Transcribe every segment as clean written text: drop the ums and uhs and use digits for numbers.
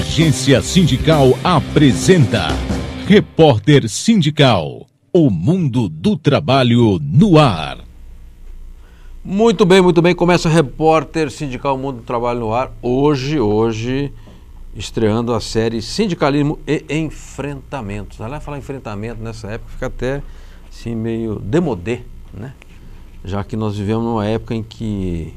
Agência Sindical apresenta Repórter Sindical, o mundo do trabalho no ar. Muito bem, começa o Repórter Sindical, o mundo do trabalho no ar. Hoje, estreando a série Sindicalismo e Enfrentamentos. Ela falar enfrentamento nessa época fica até assim meio demodé, né? Já que nós vivemos numa época em que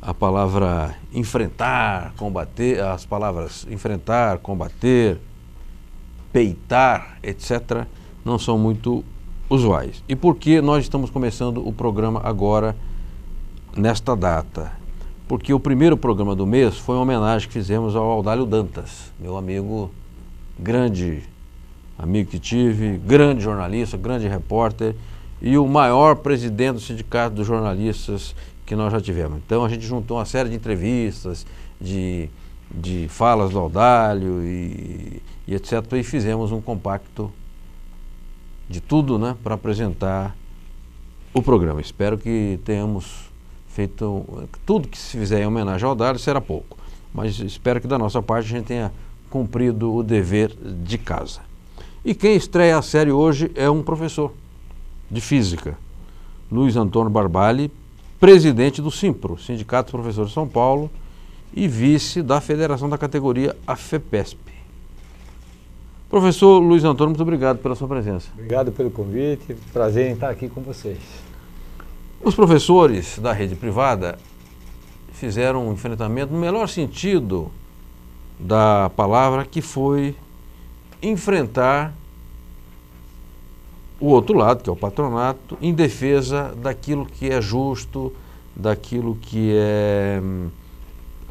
a palavra enfrentar, combater, as palavras enfrentar, combater, peitar, etc., não são muito usuais. E por que nós estamos começando o programa agora, nesta data? Porque o primeiro programa do mês foi uma homenagem que fizemos ao Audálio Dantas, meu amigo, grande amigo que tive, grande jornalista, grande repórter e o maior presidente do Sindicato dos Jornalistas que nós já tivemos. Então a gente juntou uma série de entrevistas, de falas do Audálio e etc. E fizemos um compacto de tudo, né, para apresentar o programa. Espero que tenhamos feito tudo que se fizer em homenagem ao Audálio será pouco, mas espero que da nossa parte a gente tenha cumprido o dever de casa. E quem estreia a série hoje é um professor de física, Luiz Antônio Barballi, presidente do Simpro, Sindicato dos Professores de São Paulo, e vice da federação da categoria, a FEPESP. Professor Luiz Antônio, muito obrigado pela sua presença. Obrigado pelo convite, prazer em estar aqui com vocês. Os professores da rede privada fizeram um enfrentamento no melhor sentido da palavra, que foi enfrentar o outro lado, que é o patronato, em defesa daquilo que é justo, daquilo que é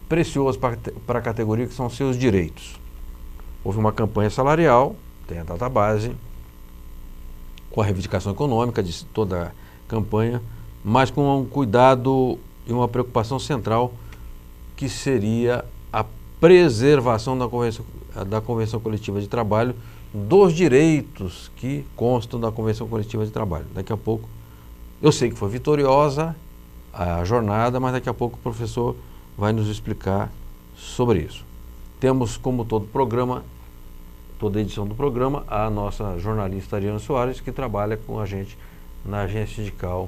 precioso para a categoria, que são seus direitos. Houve uma campanha salarial, tem a database, com a reivindicação econômica de toda a campanha, mas com um cuidado e uma preocupação central, que seria a preservação da Convenção Coletiva de Trabalho, dos direitos que constam da Convenção Coletiva de Trabalho. Daqui a pouco, eu sei que foi vitoriosa a jornada, mas daqui a pouco o professor vai nos explicar sobre isso. Temos, como todo programa, toda edição do programa, a nossa jornalista Ariane Soares, que trabalha com a gente na agência sindical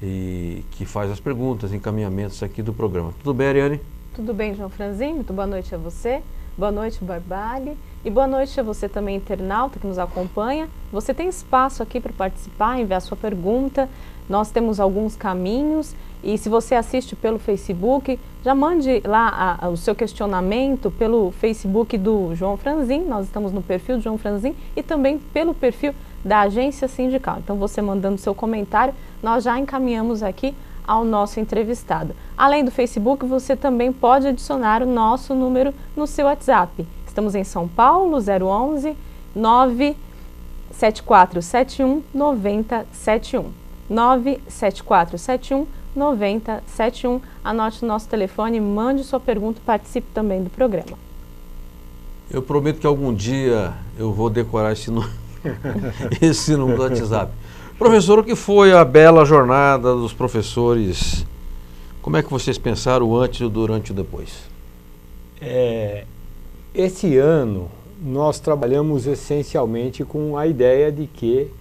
e que faz as perguntas, encaminhamentos aqui do programa. Tudo bem, Ariane? Tudo bem, João Franzin? Muito boa noite a você. Boa noite, Barballi. E boa noite a você também, internauta, que nos acompanha. Você tem espaço aqui para participar, enviar sua pergunta. Nós temos alguns caminhos. E se você assiste pelo Facebook, já mande lá o seu questionamento pelo Facebook do João Franzin. Nós estamos no perfil do João Franzin e também pelo perfil da Agência Sindical. Então, você mandando seu comentário, nós já encaminhamos aqui ao nosso entrevistado. Além do Facebook, você também pode adicionar o nosso número no seu WhatsApp. Estamos em São Paulo, 011 97471 9071. 97471 9071. Anote o nosso telefone, mande sua pergunta, participe também do programa. Eu prometo que algum dia eu vou decorar esse número, esse número do WhatsApp. Professor, o que foi a bela jornada dos professores? Como é que vocês pensaram o antes, o durante e o depois? Esse ano nós trabalhamos essencialmente com a ideia de que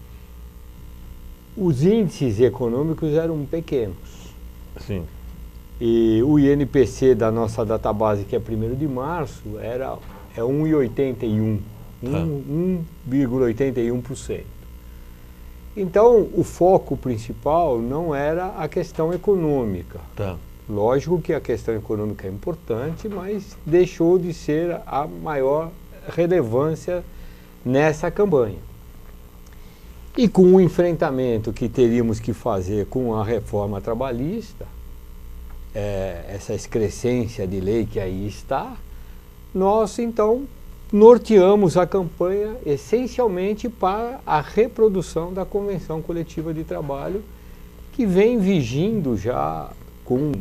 os índices econômicos eram pequenos. Sim. E o INPC da nossa database, que é 1º de março, é 1,81%. 1,81%. Então, o foco principal não era a questão econômica. Tá. Lógico que a questão econômica é importante, mas deixou de ser a maior relevância nessa campanha. E com o enfrentamento que teríamos que fazer com a reforma trabalhista, essa excrescência de lei que aí está, nós então norteamos a campanha essencialmente para a reprodução da Convenção Coletiva de Trabalho, que vem vigindo já com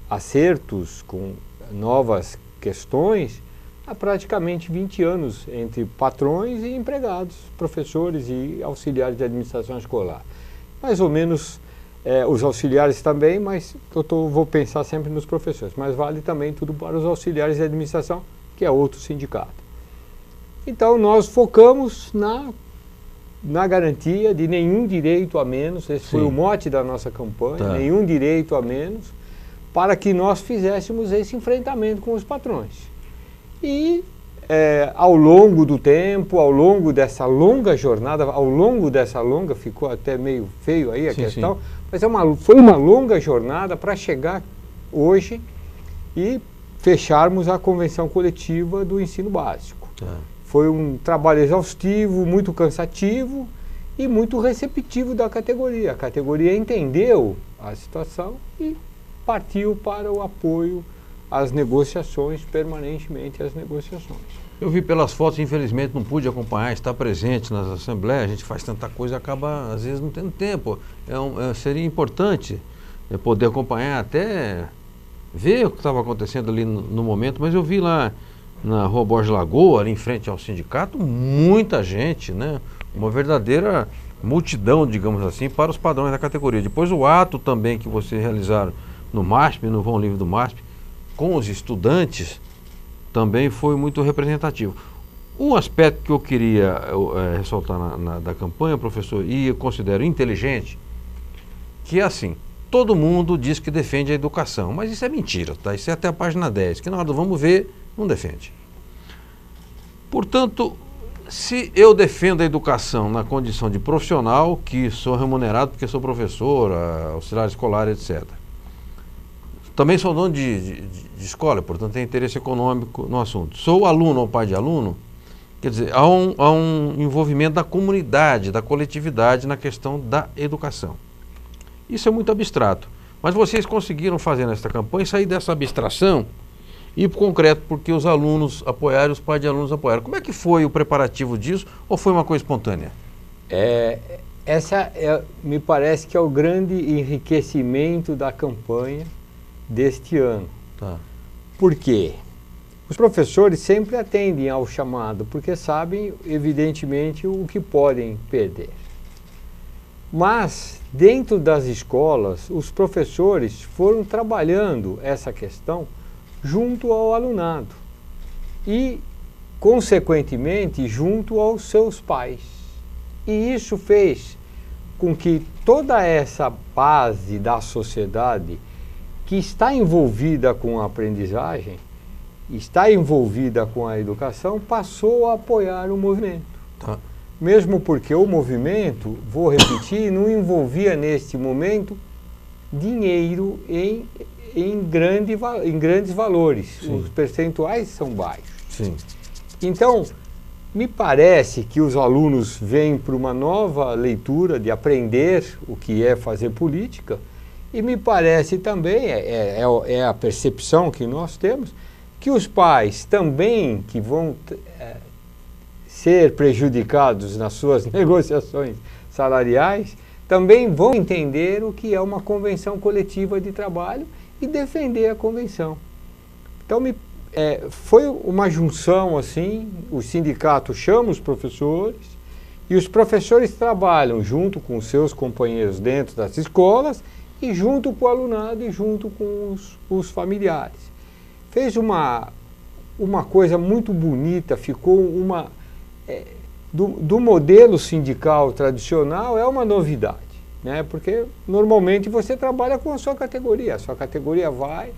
acertos, com novas questões, há praticamente 20 anos, entre patrões e empregados, professores e auxiliares de administração escolar. Mais ou menos os auxiliares também, mas vou pensar sempre nos professores, mas vale também tudo para os auxiliares de administração que é outro sindicato. Então nós focamos na garantia de nenhum direito a menos, esse foi o mote da nossa campanha, nenhum direito a menos, para que nós fizéssemos esse enfrentamento com os patrões. E ao longo do tempo, ao longo dessa longa jornada, ficou até meio feio aí a questão, mas foi uma longa jornada para chegar hoje e fecharmos a convenção coletiva do ensino básico. Foi um trabalho exaustivo, muito cansativo e muito receptivo da categoria. A categoria entendeu a situação e partiu para o apoio às negociações, permanentemente às negociações. Eu vi pelas fotos, infelizmente não pude acompanhar, estar presente nas assembleias, a gente faz tanta coisa, acaba às vezes não tendo tempo. Seria importante poder acompanhar, até ver o que estava acontecendo ali no momento, mas eu vi lá na Rua Borges Lagoa, ali em frente ao sindicato, muita gente, né? Uma verdadeira multidão, digamos assim, para os padrões da categoria. Depois o ato também que vocês realizaram no MASP, no Vão Livre do MASP, com os estudantes, também foi muito representativo. Um aspecto que eu queria ressaltar da campanha, professor, e eu considero inteligente, que é assim, todo mundo diz que defende a educação, mas isso é mentira, tá? Isso é até a página 10, que na hora do vamos ver, não defende. Portanto, se eu defendo a educação na condição de profissional, que sou remunerado porque sou professor, auxiliar escolar, etc. Também sou dono de escola, portanto tenho interesse econômico no assunto. Sou aluno ou pai de aluno, quer dizer, há um envolvimento da comunidade, da coletividade na questão da educação. Isso é muito abstrato, mas vocês conseguiram fazer nesta campanha sair dessa abstração e ir para o concreto, porque os alunos apoiaram, os pais de alunos apoiaram. Como é que foi o preparativo disso, ou foi uma coisa espontânea? Me parece que é o grande enriquecimento da campanha deste ano. Por quê? Os professores sempre atendem ao chamado, porque sabem, evidentemente, o que podem perder. Mas, dentro das escolas, os professores foram trabalhando essa questão junto ao alunado e, consequentemente, junto aos seus pais. E isso fez com que toda essa base da sociedade que está envolvida com a aprendizagem, está envolvida com a educação, passou a apoiar o movimento. Mesmo porque o movimento, vou repetir, não envolvia neste momento dinheiro em grandes valores. Os percentuais são baixos. Então, me parece que os alunos vêm para uma nova leitura de aprender o que é fazer política, e me parece também, é a percepção que nós temos, que os pais também, que vão ser prejudicados nas suas negociações salariais, também vão entender o que é uma convenção coletiva de trabalho e defender a convenção. Então, foi uma junção assim, o sindicato chama os professores e os professores trabalham junto com os seus companheiros dentro das escolas e junto com o alunado e junto com os familiares. Fez uma coisa muito bonita, ficou do modelo sindical tradicional, é uma novidade, né? Porque normalmente você trabalha com a sua categoria vai,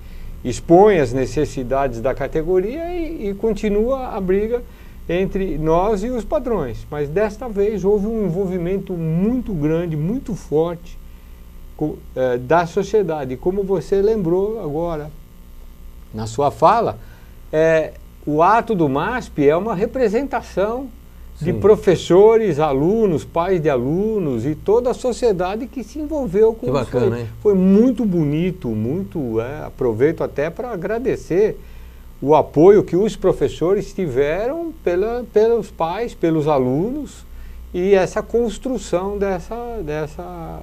expõe as necessidades da categoria e continua a briga entre nós e os padrões. Mas desta vez houve um envolvimento muito grande, muito forte da sociedade. Como você lembrou agora na sua fala, o ato do MASP é uma representação de professores, alunos, pais de alunos e toda a sociedade que se envolveu com isso. Que bacana, hein? Foi muito bonito, aproveito até para agradecer o apoio que os professores tiveram pelos pais, pelos alunos e essa construção dessa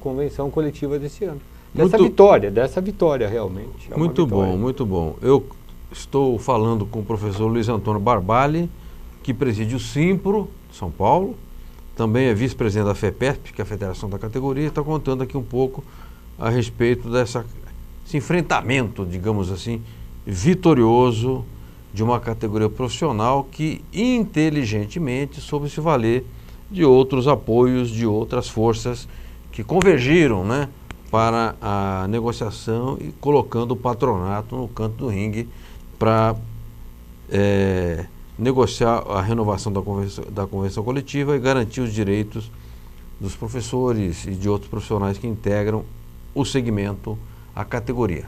convenção coletiva desse ano. Dessa vitória realmente. Muito bom, muito bom. Eu estou falando com o professor Luiz Antônio Barballi, que preside o Simpro, São Paulo, também é vice-presidente da FEPESP, que é a Federação da Categoria, está contando aqui um pouco a respeito desse enfrentamento, digamos assim, vitorioso de uma categoria profissional que inteligentemente soube se valer de outros apoios, de outras forças que convergiram, né, para a negociação e colocando o patronato no canto do ringue para negociar a renovação da convenção coletiva e garantir os direitos dos professores e de outros profissionais que integram o segmento, a categoria.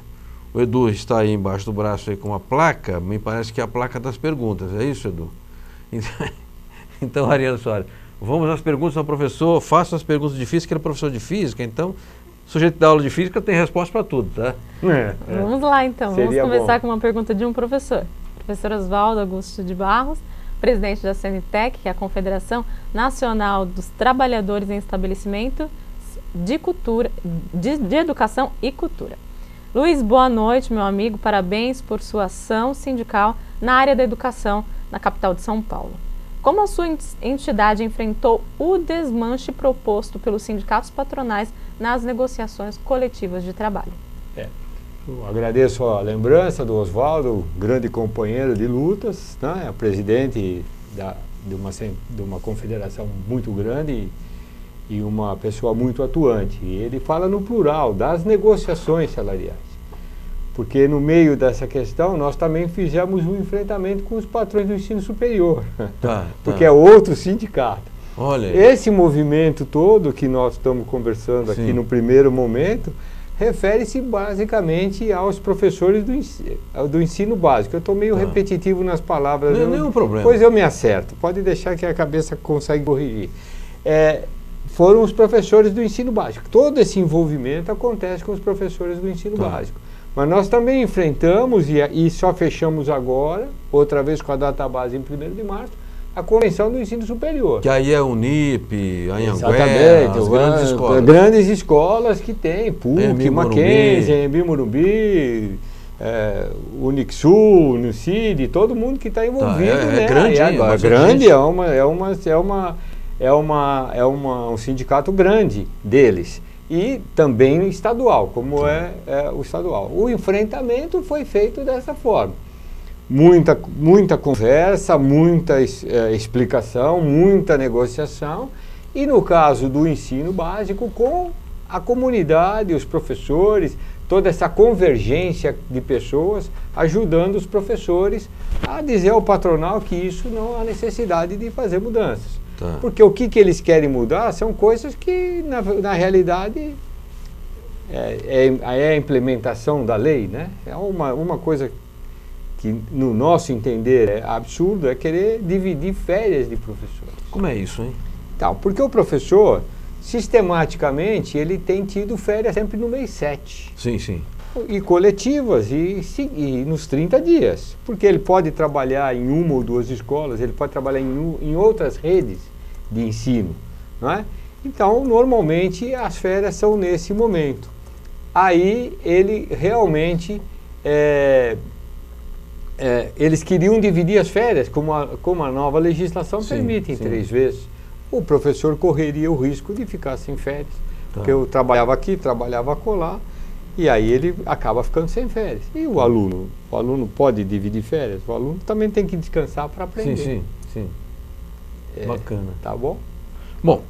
O Edu está aí embaixo do braço aí com uma placa, me parece que é a placa das perguntas, é isso, Edu? Então, Ariano Soares, vamos às perguntas ao professor, faça as perguntas difíceis, que ele é professor de física, então, o sujeito da aula de física tem resposta para tudo, tá? Vamos lá então, Seria vamos começar bom. com uma pergunta de um professor. Professor Oswaldo Augusto de Barros, presidente da CNTEC, que é a Confederação Nacional dos Trabalhadores em Estabelecimento de Cultura, de Educação e Cultura. Luiz, boa noite, meu amigo, parabéns por sua ação sindical na área da educação na capital de São Paulo. Como a sua entidade enfrentou o desmanche proposto pelos sindicatos patronais nas negociações coletivas de trabalho? Eu agradeço a lembrança do Oswaldo, grande companheiro de lutas, né? Presidente de uma confederação muito grande e uma pessoa muito atuante. E ele fala no plural das negociações salariais, porque no meio dessa questão nós também fizemos um enfrentamento com os patrões do ensino superior, porque é outro sindicato. Olha aí. Esse movimento todo que nós estamos conversando aqui no primeiro momento refere-se basicamente aos professores do ensino básico. Eu estou meio repetitivo nas palavras. Não, nenhum problema. Pois eu me acerto. Pode deixar que a cabeça consegue corrigir. Foram os professores do ensino básico. Todo esse envolvimento acontece com os professores do ensino básico. Mas nós também enfrentamos, e só fechamos agora, outra vez com a database em 1º de março, a Convenção do Ensino Superior. Que aí é Unip, Anhanguera, as grandes escolas. Grandes escolas que tem, PUC, Mackenzie, Embi Morumbi, Unixul, Unicid, todo mundo que está envolvido. Grande, grande um sindicato grande deles. E também estadual, como é o estadual. O enfrentamento foi feito dessa forma. Muita conversa, muita explicação, muita negociação, e no caso do ensino básico, com a comunidade, os professores, toda essa convergência de pessoas ajudando os professores a dizer ao patronal que isso não há necessidade de fazer mudanças. Porque o que eles querem mudar são coisas que, na realidade, é a implementação da lei, né? É uma coisa que, no nosso entender, é absurdo, é querer dividir férias de professores. Como é isso, hein? Então, porque o professor, sistematicamente, ele tem tido férias sempre no mês 7. Sim, sim. E coletivas, e nos 30 dias. Porque ele pode trabalhar em uma ou duas escolas, ele pode trabalhar em outras redes de ensino, não é? Então, normalmente, as férias são nesse momento. Aí, ele realmente... eles queriam dividir as férias, como a nova legislação permite, em 3 vezes. O professor correria o risco de ficar sem férias. Porque eu trabalhava aqui, trabalhava acolá, e aí ele acaba ficando sem férias. E o aluno? O aluno pode dividir férias? O aluno também tem que descansar para aprender. Sim. Bacana. Tá bom? Bom,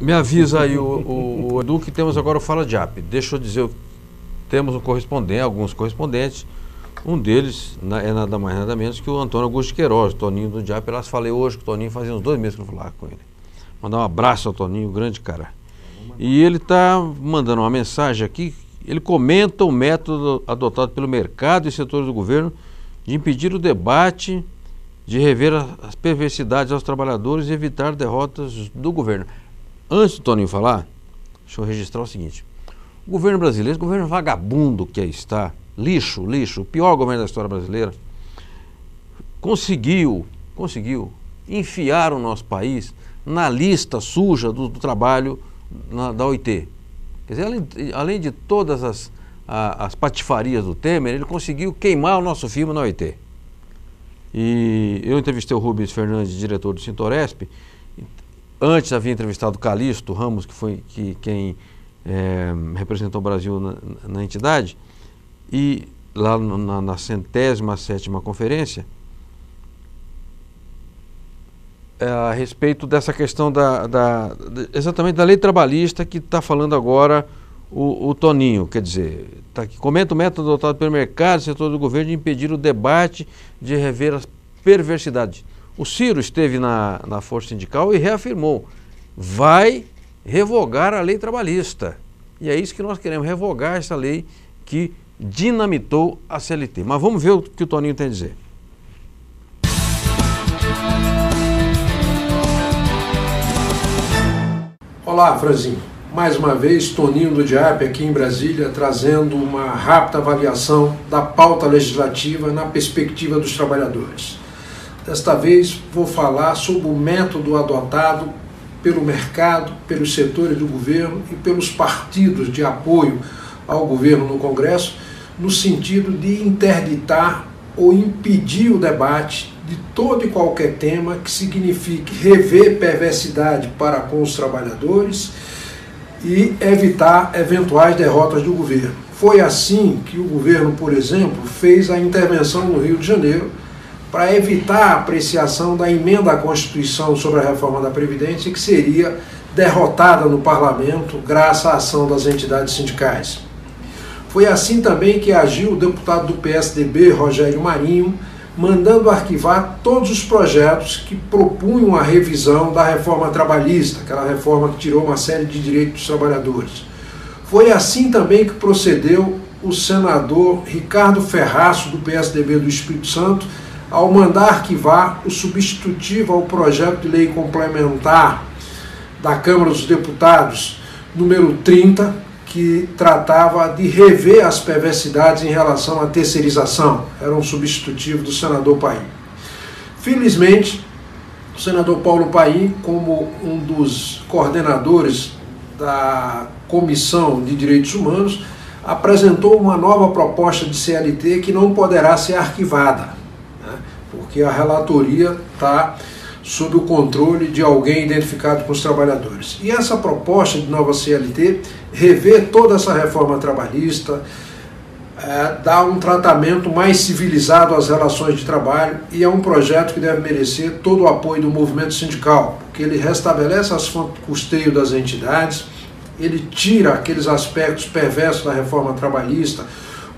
me avisa aí o Edu que temos agora o Fala Diap. Deixa eu dizer, temos alguns correspondentes. Um deles é nada mais nada menos que o Antônio Augusto de Queiroz, Toninho do Diap. Elas falei hoje com o Toninho, fazia uns 2 meses que eu falava com ele. Mandar um abraço ao Toninho, grande cara. E ele está mandando uma mensagem aqui, ele comenta o método adotado pelo mercado e setores do governo de impedir o debate, de rever as perversidades aos trabalhadores e evitar derrotas do governo. Antes do Toninho falar, deixa eu registrar o seguinte: o governo brasileiro, o governo vagabundo que aí está, lixo, o pior governo da história brasileira, conseguiu enfiar o nosso país na lista suja do trabalho da OIT. Quer dizer, além de todas as patifarias do Temer, ele conseguiu queimar o nosso filme na OIT. E eu entrevistei o Rubens Fernandes, diretor do Sintoresp. Antes havia entrevistado o Calixto Ramos, que foi quem representou o Brasil na entidade. E lá na 107ª conferência, a respeito dessa questão exatamente da lei trabalhista que está falando agora o Toninho, quer dizer, tá aqui, comenta o método adotado pelo mercado e setor do governo de impedir o debate, de rever as perversidades. O Ciro esteve na Força Sindical e reafirmou, vai revogar a lei trabalhista. E é isso que nós queremos, revogar essa lei que dinamitou a CLT. Mas vamos ver o que o Toninho tem a dizer. Olá, Franzinho. Mais uma vez, Toninho do DIAP aqui em Brasília, trazendo uma rápida avaliação da pauta legislativa na perspectiva dos trabalhadores. Desta vez, vou falar sobre o método adotado pelo mercado, pelos setores do governo e pelos partidos de apoio ao governo no Congresso, no sentido de interditar ou impedir o debate de todo e qualquer tema que signifique rever perversidade para com os trabalhadores e evitar eventuais derrotas do governo. Foi assim que o governo, por exemplo, fez a intervenção no Rio de Janeiro para evitar a apreciação da emenda à Constituição sobre a reforma da Previdência, que seria derrotada no parlamento graças à ação das entidades sindicais. Foi assim também que agiu o deputado do PSDB, Rogério Marinho, mandando arquivar todos os projetos que propunham a revisão da reforma trabalhista, aquela reforma que tirou uma série de direitos dos trabalhadores. Foi assim também que procedeu o senador Ricardo Ferraço, do PSDB do Espírito Santo, ao mandar arquivar o substitutivo ao projeto de lei complementar da Câmara dos Deputados, número 30, que tratava de rever as perversidades em relação à terceirização. Era um substitutivo do senador Paim. Felizmente, o senador Paulo Paim, como um dos coordenadores da Comissão de Direitos Humanos, apresentou uma nova proposta de CLT que não poderá ser arquivada, né, porque a relatoria está sob o controle de alguém identificado com os trabalhadores. E essa proposta de nova CLT revê toda essa reforma trabalhista, dá um tratamento mais civilizado às relações de trabalho e é um projeto que deve merecer todo o apoio do movimento sindical, porque ele restabelece as fontes de custeio das entidades, ele tira aqueles aspectos perversos da reforma trabalhista,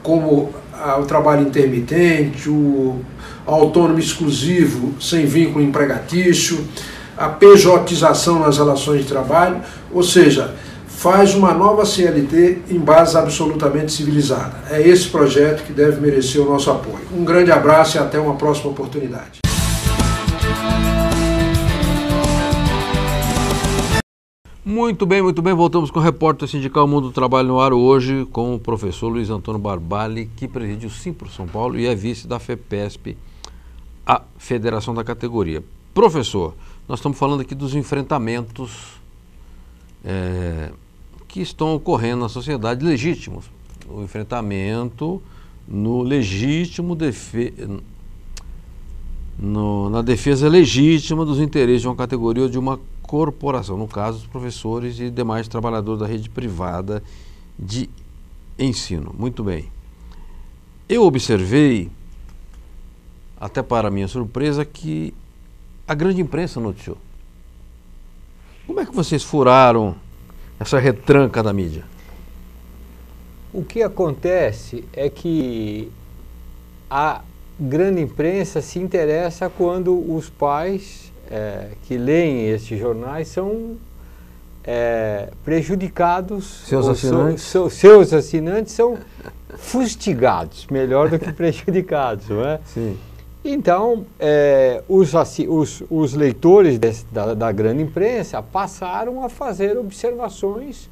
como o trabalho intermitente, o autônomo exclusivo sem vínculo empregatício, a pejotização nas relações de trabalho, ou seja, faz uma nova CLT em base absolutamente civilizada. É esse projeto que deve merecer o nosso apoio. Um grande abraço e até uma próxima oportunidade. Muito bem, voltamos com o repórter sindical Mundo do Trabalho no ar hoje com o professor Luiz Antônio Barbali, que preside o Simpro São Paulo e é vice da FEPESP, a federação da categoria. Professor, nós estamos falando aqui dos enfrentamentos que estão ocorrendo na sociedade legítimos. O enfrentamento no legítimo na defesa legítima dos interesses de uma categoria ou de uma corporação, no caso, os professores e demais trabalhadores da rede privada de ensino. Muito bem. Eu observei, até para minha surpresa, que a grande imprensa noticiou. Como é que vocês furaram essa retranca da mídia? O que acontece é que a grande imprensa se interessa quando os pais que leem esses jornais são prejudicados. Seus assinantes? Seus assinantes são fustigados, melhor do que prejudicados, não é? Sim. Então, os leitores da grande imprensa passaram a fazer observações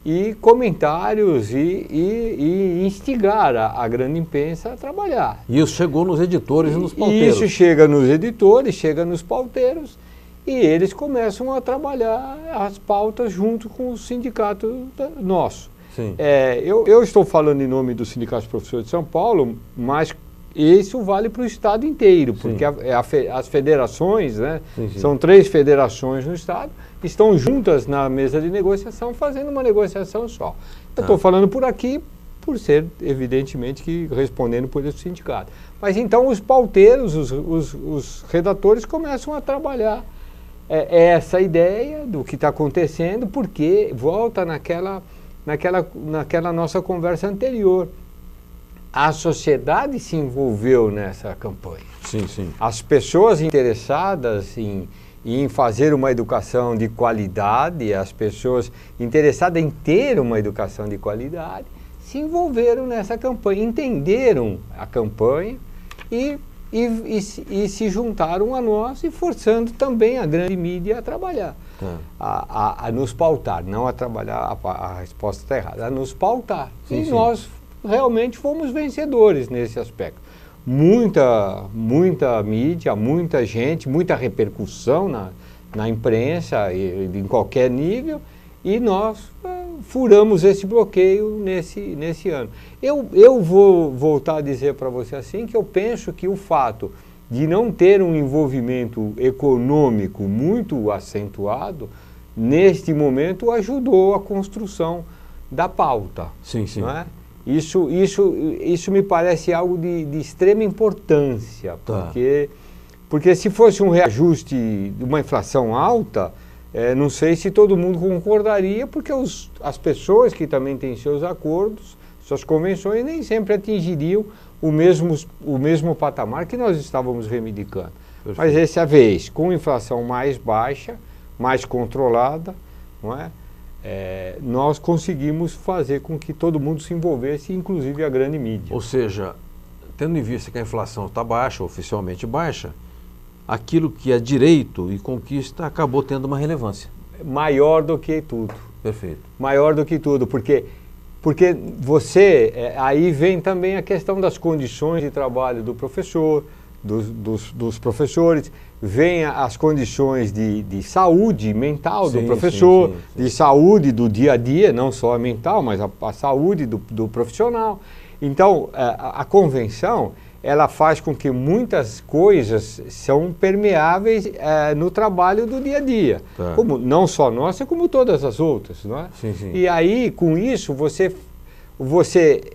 e comentários e instigar a grande imprensa a trabalhar. E isso chegou nos editores e nos pauteiros. Isso chega nos editores, chega nos pauteiros e eles começam a trabalhar as pautas junto com o sindicato nosso. Sim. Eu estou falando em nome do Sindicato dos Professores de São Paulo, mas isso vale para o estado inteiro, porque as federações, né, sim. São 3 federações no estado, estão juntas na mesa de negociação, fazendo uma negociação só. Eu estou falando por aqui por ser, evidentemente, que respondendo por esse sindicato. Mas então os pauteiros, os redatores começam a trabalhar essa ideia do que está acontecendo, porque volta naquela nossa conversa anterior. A sociedade se envolveu nessa campanha. Sim, sim. As pessoas interessadas em fazer uma educação de qualidade, as pessoas interessadas em ter uma educação de qualidade, se envolveram nessa campanha, entenderam a campanha e se juntaram a nós e forçando também a grande mídia a trabalhar, a nos pautar, não a trabalhar, a resposta está errada, a nos pautar. Sim, e sim. Nós realmente fomos vencedores nesse aspecto. Muita mídia, muita gente, muita repercussão na imprensa, em qualquer nível, e nós furamos esse bloqueio nesse ano. Eu vou voltar a dizer para você assim, que eu penso que o fato de não ter um envolvimento econômico muito acentuado, neste momento ajudou a construção da pauta. Sim, sim. Não é? Isso me parece algo de extrema importância, porque se fosse um reajuste de uma inflação alta, não sei se todo mundo concordaria, porque as pessoas que também têm seus acordos, suas convenções, nem sempre atingiriam o mesmo patamar que nós estávamos reivindicando. Perfeito. Mas dessa vez, com inflação mais baixa, mais controlada, não é? Nós conseguimos fazer com que todo mundo se envolvesse, inclusive a grande mídia. Ou seja, tendo em vista que a inflação está baixa, oficialmente baixa, aquilo que é direito e conquista acabou tendo uma relevância. Maior do que tudo. Perfeito. Maior do que tudo, porque você, aí vem também a questão das condições de trabalho do professor, dos professores, vem as condições de saúde mental do professor, sim. De saúde do dia a dia, não só a mental, mas a saúde do profissional. Então, a convenção, ela faz com que muitas coisas são permeáveis no trabalho do dia a dia. Tá. Como, não só nossa, como todas as outras. Não é? Sim, sim. E aí, com isso,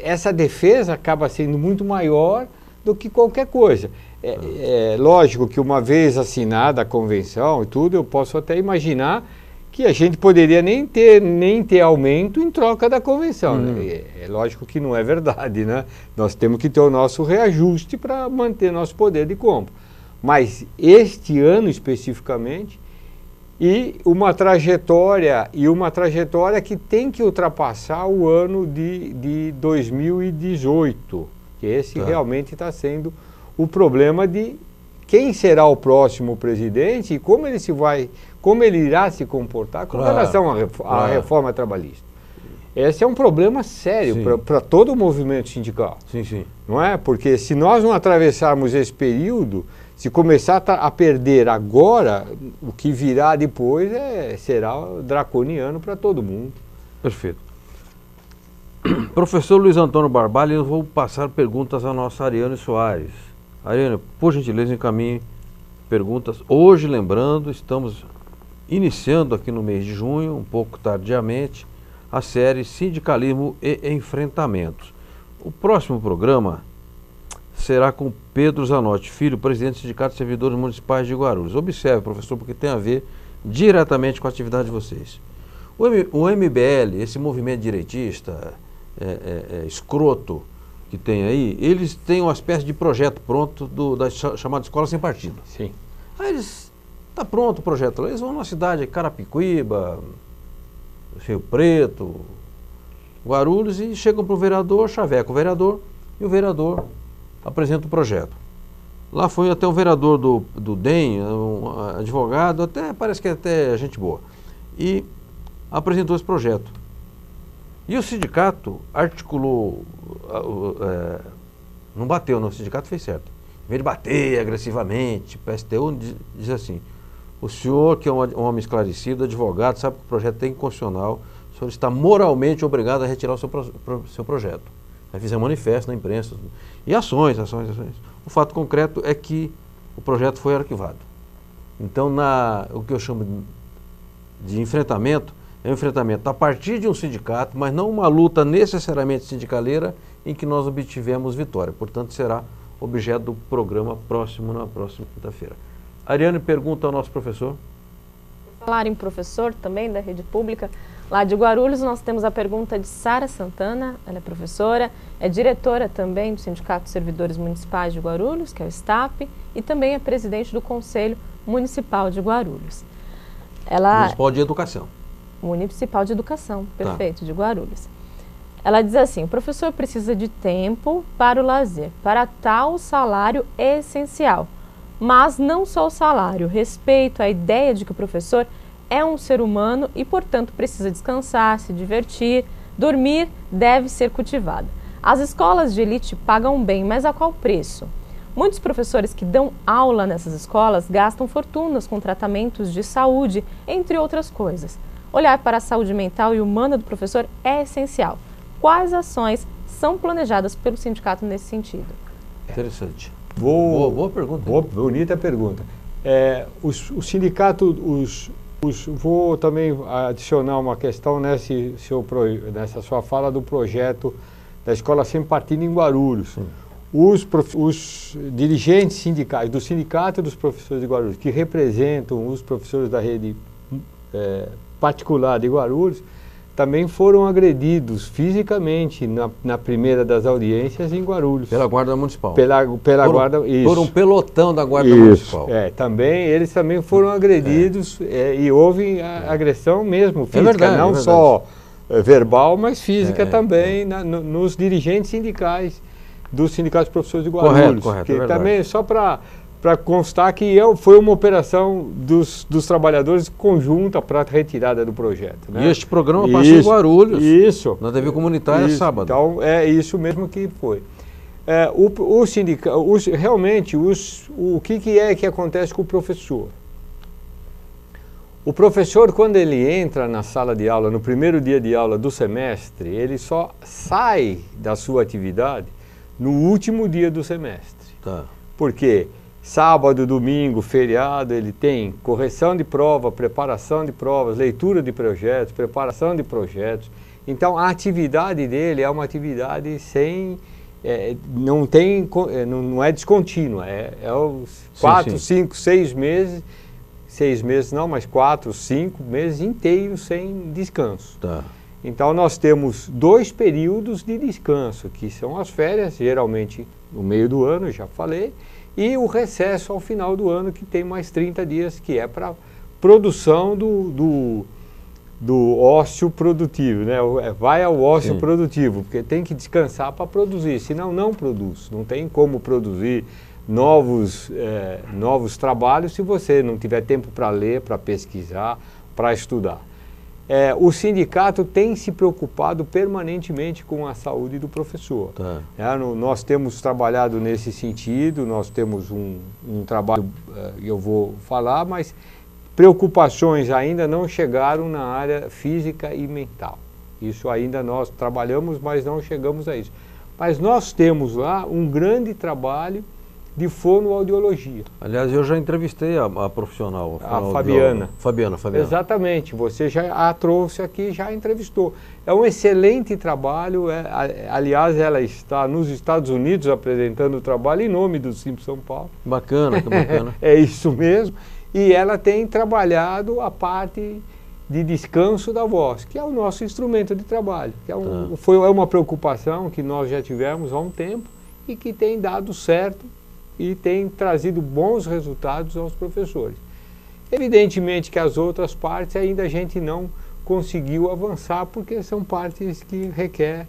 essa defesa acaba sendo muito maior do que qualquer coisa. É lógico que uma vez assinada a convenção e tudo, eu posso até imaginar que a gente poderia nem ter aumento em troca da convenção. Né? É lógico que não é verdade, né? Nós temos que ter o nosso reajuste para manter nosso poder de compra. Mas este ano especificamente, e uma trajetória que tem que ultrapassar o ano de 2018, que esse realmente está sendo o problema de quem será o próximo presidente e como ele irá se comportar com relação à reforma trabalhista. Esse é um problema sério para todo o movimento sindical. Sim, sim. Não é? Porque se nós não atravessarmos esse período, se começar a perder agora, o que virá depois será draconiano para todo mundo. Perfeito. Professor Luiz Antônio Barbalho, eu vou passar perguntas à nossa Ariane Soares. Ariane, por gentileza, encaminhe perguntas. Hoje, lembrando, estamos iniciando aqui no mês de junho, um pouco tardiamente, a série Sindicalismo e Enfrentamentos. O próximo programa será com Pedro Zanotti Filho, presidente do Sindicato de Servidores Municipais de Guarulhos. Observe, professor, porque tem a ver diretamente com a atividade de vocês. O MBL, esse movimento direitista, escroto que tem aí, eles têm uma espécie de projeto pronto da chamada Escola Sem Partido. Sim. Aí está pronto o projeto lá, eles vão numa cidade, Carapicuíba, Rio Preto, Guarulhos, e chegam para o vereador, chaveca o vereador, e o vereador apresenta o projeto. Lá foi até um vereador do DEM, um advogado, parece que é até gente boa, e apresentou esse projeto. E o sindicato articulou, não bateu, não, o sindicato fez certo. Em vez de bater agressivamente, o PSTU diz assim: o senhor, que é um homem esclarecido, advogado, sabe que o projeto é inconstitucional, o senhor está moralmente obrigado a retirar o seu projeto. Aí fizeram manifesto na imprensa, e ações. O fato concreto é que o projeto foi arquivado. Então, o que eu chamo de enfrentamento é um enfrentamento a partir de um sindicato, mas não uma luta necessariamente sindicaleira em que nós obtivemos vitória. Portanto, será objeto do programa na próxima quinta-feira. Ariane pergunta ao nosso professor. Por falar em professor também da rede pública, lá de Guarulhos, nós temos a pergunta de Sara Santana. Ela é professora, é diretora também do Sindicato de Servidores Municipais de Guarulhos, que é o STAP, e também é presidente do Conselho Municipal de Guarulhos. Municipal de Educação. Municipal de Educação, perfeito, de Guarulhos. Ela diz assim: o professor precisa de tempo para o lazer, para tal salário é essencial. Mas não só o salário, respeito à ideia de que o professor é um ser humano e, portanto, precisa descansar, se divertir, dormir deve ser cultivada. As escolas de elite pagam bem, mas a qual preço? Muitos professores que dão aula nessas escolas gastam fortunas com tratamentos de saúde, entre outras coisas. Olhar para a saúde mental e humana do professor é essencial. Quais ações são planejadas pelo sindicato nesse sentido? Interessante. Boa pergunta. Bonita pergunta. O sindicato, vou também adicionar uma questão nessa sua fala do projeto da Escola Sem Partido em Guarulhos. Os dirigentes sindicais do Sindicato dos Professores de Guarulhos, que representam os professores da rede particular de Guarulhos, também foram agredidos fisicamente na primeira das audiências em Guarulhos. Pela Guarda Municipal. Pela Guarda, isso. Por um pelotão da Guarda Municipal. Eles também foram agredidos e houve agressão mesmo física, verdade, não só verbal, mas física também nos dirigentes sindicais dos sindicatos de professores de Guarulhos. Correto, que também, só para constar que foi uma operação dos trabalhadores conjunta para a retirada do projeto. Né? E este programa passou em Guarulhos, isso, na TV comunitária, sábado. Então, é isso mesmo que foi. Realmente, o que é que acontece com o professor? O professor, quando ele entra na sala de aula, no primeiro dia de aula do semestre, ele só sai da sua atividade no último dia do semestre. Porque sábado, domingo, feriado, ele tem correção de prova, preparação de provas, leitura de projetos, preparação de projetos. Então, a atividade dele é uma atividade não é descontínua, os 4, 5, 6 meses, 6 meses não, mas 4, 5 meses inteiros sem descanso. Então, nós temos 2 períodos de descanso, que são as férias, geralmente no meio do ano, já falei, e o recesso ao final do ano, que tem mais 30 dias, que é para produção do ócio produtivo, né? Vai ao ócio produtivo, porque tem que descansar para produzir, senão não produz. Não tem como produzir novos trabalhos se você não tiver tempo para ler, para pesquisar, para estudar. O sindicato tem se preocupado permanentemente com a saúde do professor. Nós temos trabalhado nesse sentido, nós temos um trabalho, eu vou falar, mas preocupações ainda não chegaram na área física e mental. Isso ainda nós trabalhamos, mas não chegamos a isso. Mas nós temos lá um grande trabalho de fonoaudiologia. Aliás, eu já entrevistei a profissional. A Fabiana. Fabiana. Exatamente, você já a trouxe aqui, já entrevistou. É um excelente trabalho, aliás, ela está nos Estados Unidos apresentando o trabalho em nome do Simples São Paulo. Bacana, que bacana. É isso mesmo. E ela tem trabalhado a parte de descanso da voz, que é o nosso instrumento de trabalho. Que é uma preocupação que nós já tivemos há um tempo e que tem dado certo e tem trazido bons resultados aos professores. Evidentemente que as outras partes ainda a gente não conseguiu avançar, porque são partes que requer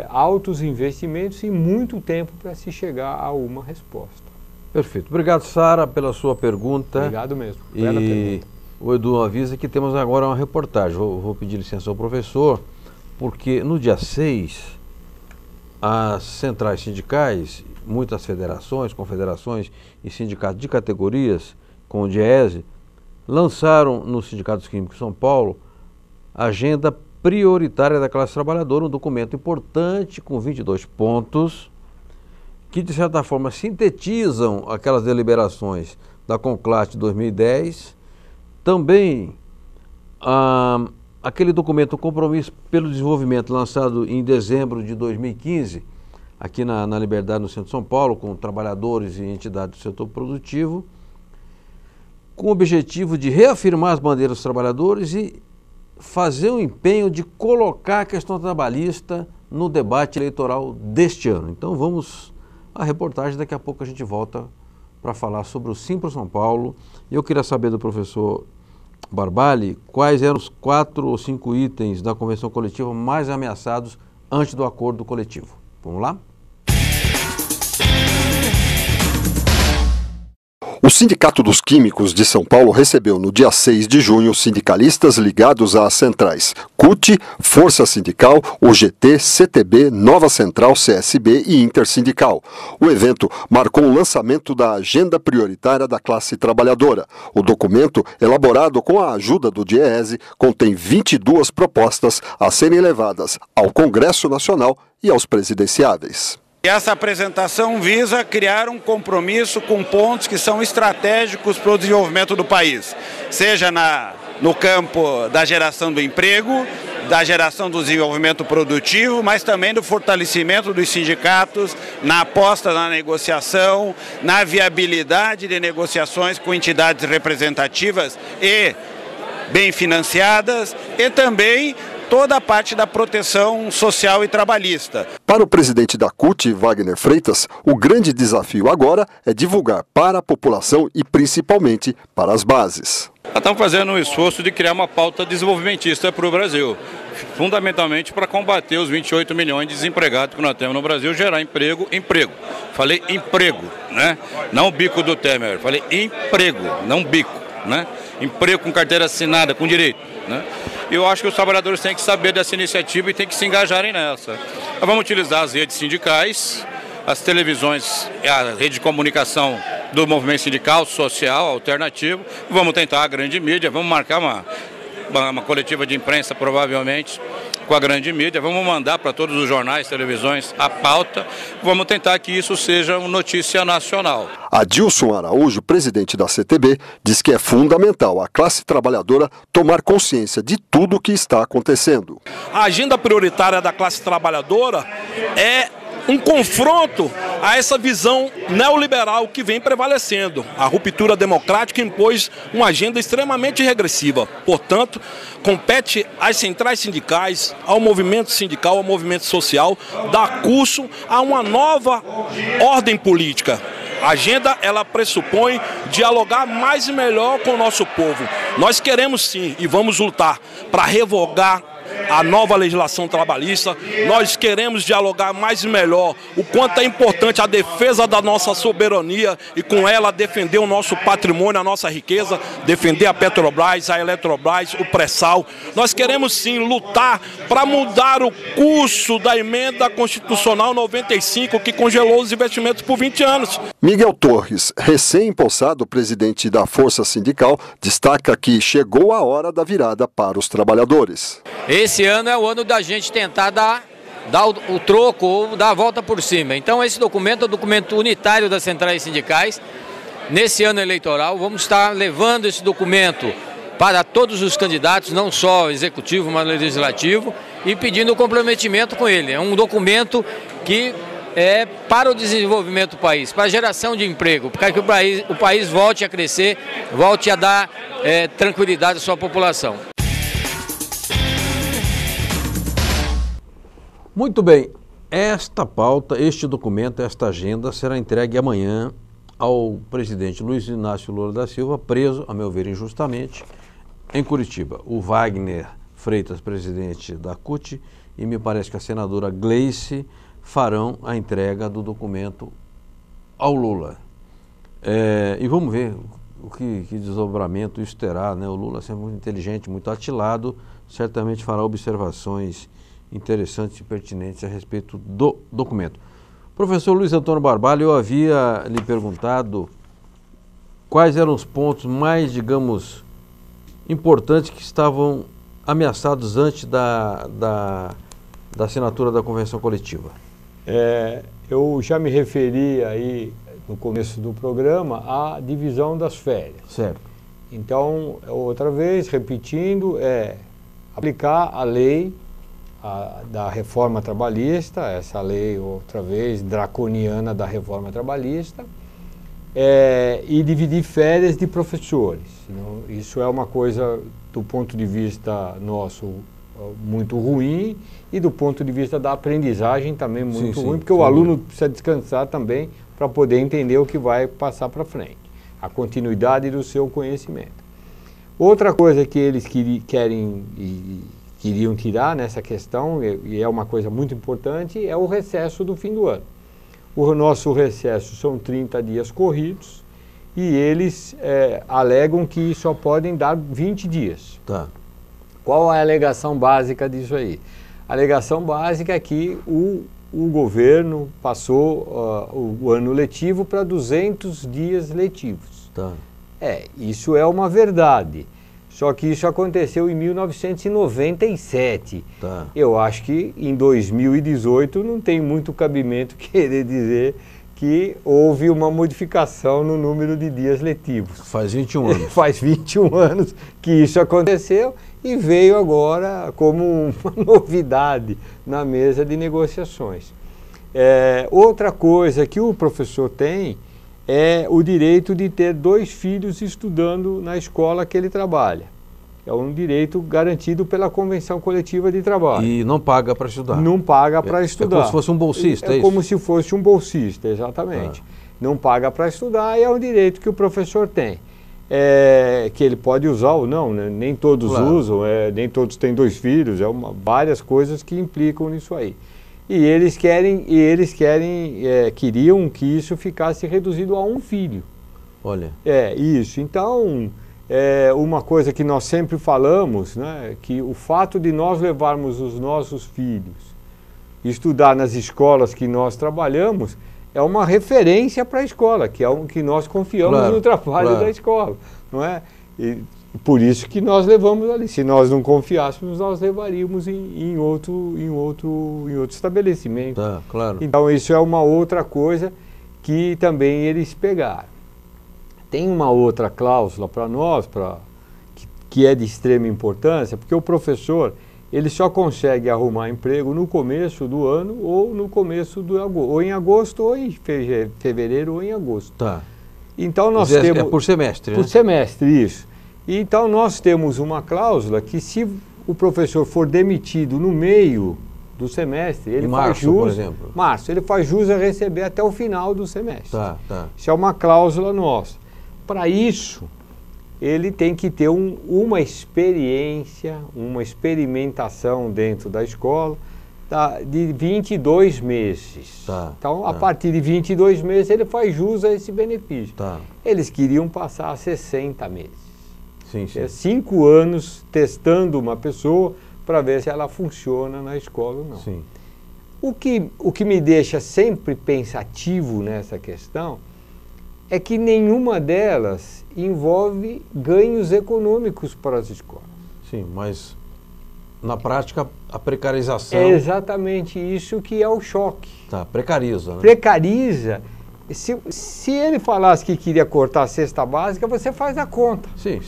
altos investimentos e muito tempo para se chegar a uma resposta. Perfeito. Obrigado, Sara, pela sua pergunta. Obrigado mesmo. E o Edu avisa que temos agora uma reportagem. Vou pedir licença ao professor, porque no dia 6, as centrais sindicais, muitas federações, confederações e sindicatos de categorias, com o DIEESE, lançaram no Sindicato dos Químicos de São Paulo a Agenda Prioritária da Classe Trabalhadora, um documento importante com 22 pontos que, de certa forma, sintetizam aquelas deliberações da CONCLAT de 2010, também aquele documento Compromisso pelo Desenvolvimento, lançado em dezembro de 2015, aqui na Liberdade, no centro de São Paulo, com trabalhadores e entidades do setor produtivo, com o objetivo de reafirmar as bandeiras dos trabalhadores e fazer o empenho de colocar a questão trabalhista no debate eleitoral deste ano. Então vamos à reportagem, daqui a pouco a gente volta para falar sobre o Simpro São Paulo. Eu queria saber do professor Barballi quais eram os 4 ou 5 itens da convenção coletiva mais ameaçados antes do acordo coletivo. Vamos lá? O Sindicato dos Químicos de São Paulo recebeu no dia 6 de junho sindicalistas ligados às centrais CUT, Força Sindical, UGT, CTB, Nova Central, CSB e Intersindical. O evento marcou o lançamento da Agenda Prioritária da Classe Trabalhadora. O documento, elaborado com a ajuda do DIEESE, contém 22 propostas a serem levadas ao Congresso Nacional e aos presidenciáveis. Essa apresentação visa criar um compromisso com pontos que são estratégicos para o desenvolvimento do país, seja no campo da geração do emprego, da geração do desenvolvimento produtivo, mas também do fortalecimento dos sindicatos, na aposta na negociação, na viabilidade de negociações com entidades representativas e bem financiadas, e também toda a parte da proteção social e trabalhista. Para o presidente da CUT, Wagner Freitas, o grande desafio agora é divulgar para a população e principalmente para as bases. Nós estamos fazendo um esforço de criar uma pauta desenvolvimentista para o Brasil, fundamentalmente para combater os 28 milhões de desempregados que nós temos no Brasil, gerar emprego. Falei emprego, né? Não o bico do Temer, falei emprego, não bico, né? Emprego com carteira assinada, com direito, né? Eu acho que os trabalhadores têm que saber dessa iniciativa e têm que se engajarem nessa. Nós vamos utilizar as redes sindicais, as televisões, a rede de comunicação do movimento sindical, social, alternativo. Vamos tentar a grande mídia, vamos marcar uma coletiva de imprensa, provavelmente, com a grande mídia. Vamos mandar para todos os jornais, televisões, a pauta. Vamos tentar que isso seja uma notícia nacional. Adilson Araújo, presidente da CTB, diz que é fundamental a classe trabalhadora tomar consciência de tudo o que está acontecendo. A agenda prioritária da classe trabalhadora é um confronto a essa visão neoliberal que vem prevalecendo. A ruptura democrática impôs uma agenda extremamente regressiva. Portanto, compete às centrais sindicais, ao movimento sindical, ao movimento social, dar curso a uma nova ordem política. A agenda, ela pressupõe dialogar mais e melhor com o nosso povo. Nós queremos sim e vamos lutar para revogar a nova legislação trabalhista. Nós queremos dialogar mais e melhor o quanto é importante a defesa da nossa soberania e com ela defender o nosso patrimônio, a nossa riqueza, defender a Petrobras, a Eletrobras, o pré-sal. Nós queremos sim lutar para mudar o curso da emenda constitucional 95 que congelou os investimentos por 20 anos. Miguel Torres, recém-empossado presidente da Força Sindical, destaca que chegou a hora da virada para os trabalhadores. Esse ano é o ano da gente tentar dar o troco ou dar a volta por cima. Então esse documento é o documento unitário das centrais sindicais. Nesse ano eleitoral vamos estar levando esse documento para todos os candidatos, não só executivo, mas legislativo, e pedindo o comprometimento com ele. É um documento que é para o desenvolvimento do país, para a geração de emprego, para que o país volte a crescer, volte a dar tranquilidade à sua população. Muito bem, esta pauta, este documento, esta agenda será entregue amanhã ao presidente Luiz Inácio Lula da Silva, preso, a meu ver, injustamente, em Curitiba. O Wagner Freitas, presidente da CUT, e me parece que a senadora Gleice farão a entrega do documento ao Lula. E vamos ver o que desdobramento isso terá, né? O Lula, sempre muito inteligente, muito atilado, certamente fará observações interessantes e pertinentes a respeito do documento. Professor Luiz Antônio Barballi, eu havia lhe perguntado quais eram os pontos mais, digamos, importantes que estavam ameaçados antes da assinatura da convenção coletiva. Eu já me referi aí no começo do programa à divisão das férias. Certo. Então, outra vez, repetindo, aplicar a lei da reforma trabalhista, essa lei outra vez draconiana da reforma trabalhista, e dividir férias de professores. Isso é uma coisa, do ponto de vista nosso, muito ruim, e do ponto de vista da aprendizagem também muito ruim, porque o aluno precisa descansar também para poder entender o que vai passar para frente, a continuidade do seu conhecimento. Outra coisa que eles queriam tirar nessa questão, e é uma coisa muito importante, é o recesso do fim do ano. O nosso recesso são 30 dias corridos, e eles alegam que só podem dar 20 dias. Tá. Qual é a alegação básica disso aí? A alegação básica é que o governo passou o ano letivo para 200 dias letivos. Tá. Isso é uma verdade. Só que isso aconteceu em 1997. Tá. Eu acho que em 2018 não tem muito cabimento querer dizer que houve uma modificação no número de dias letivos. Faz 21 anos. Faz 21 anos que isso aconteceu e veio agora como uma novidade na mesa de negociações. Outra coisa que o professor tem é o direito de ter 2 filhos estudando na escola que ele trabalha. É um direito garantido pela Convenção Coletiva de Trabalho. E não paga para estudar? Não paga para estudar. É como se fosse um bolsista, é como se fosse um bolsista, exatamente. Não paga para estudar e é um direito que o professor tem. Que ele pode usar ou não, né? Nem todos usam, nem todos têm 2 filhos, várias coisas que implicam nisso aí. E eles queriam que isso ficasse reduzido a 1 filho. Olha. Isso. Então, uma coisa que nós sempre falamos, né, que o fato de nós levarmos os nossos filhos estudar nas escolas que nós trabalhamos é uma referência para a escola, que é o que nós confiamos no trabalho da escola, não é? E por isso que nós levamos ali. Se nós não confiássemos, nós levaríamos em outro estabelecimento. Tá, claro. Então isso é uma outra coisa que também eles pegaram. Tem uma outra cláusula para nós, que é de extrema importância, porque o professor ele só consegue arrumar emprego no começo do ano ou no começo ou em agosto, ou em fevereiro, ou em agosto. Tá. Então nós temos... É por semestre, né? Por semestre, isso. Então nós temos uma cláusula que se o professor for demitido no meio do semestre, ele faz jus, por exemplo. Ele faz jus a receber até o final do semestre. Tá. Isso é uma cláusula nossa. Para isso, ele tem que ter uma experiência, uma experimentação dentro da escola de 22 meses. Então, a partir de 22 meses, ele faz jus a esse benefício. Eles queriam passar 60 meses. 5 anos testando uma pessoa para ver se ela funciona na escola ou não. Sim. O que me deixa sempre pensativo nessa questão é que nenhuma delas envolve ganhos econômicos para as escolas. Sim, mas na prática a precarização... É exatamente isso que é o choque. Precariza, né? Precariza. Se ele falasse que queria cortar a cesta básica, você faz a conta. Sim.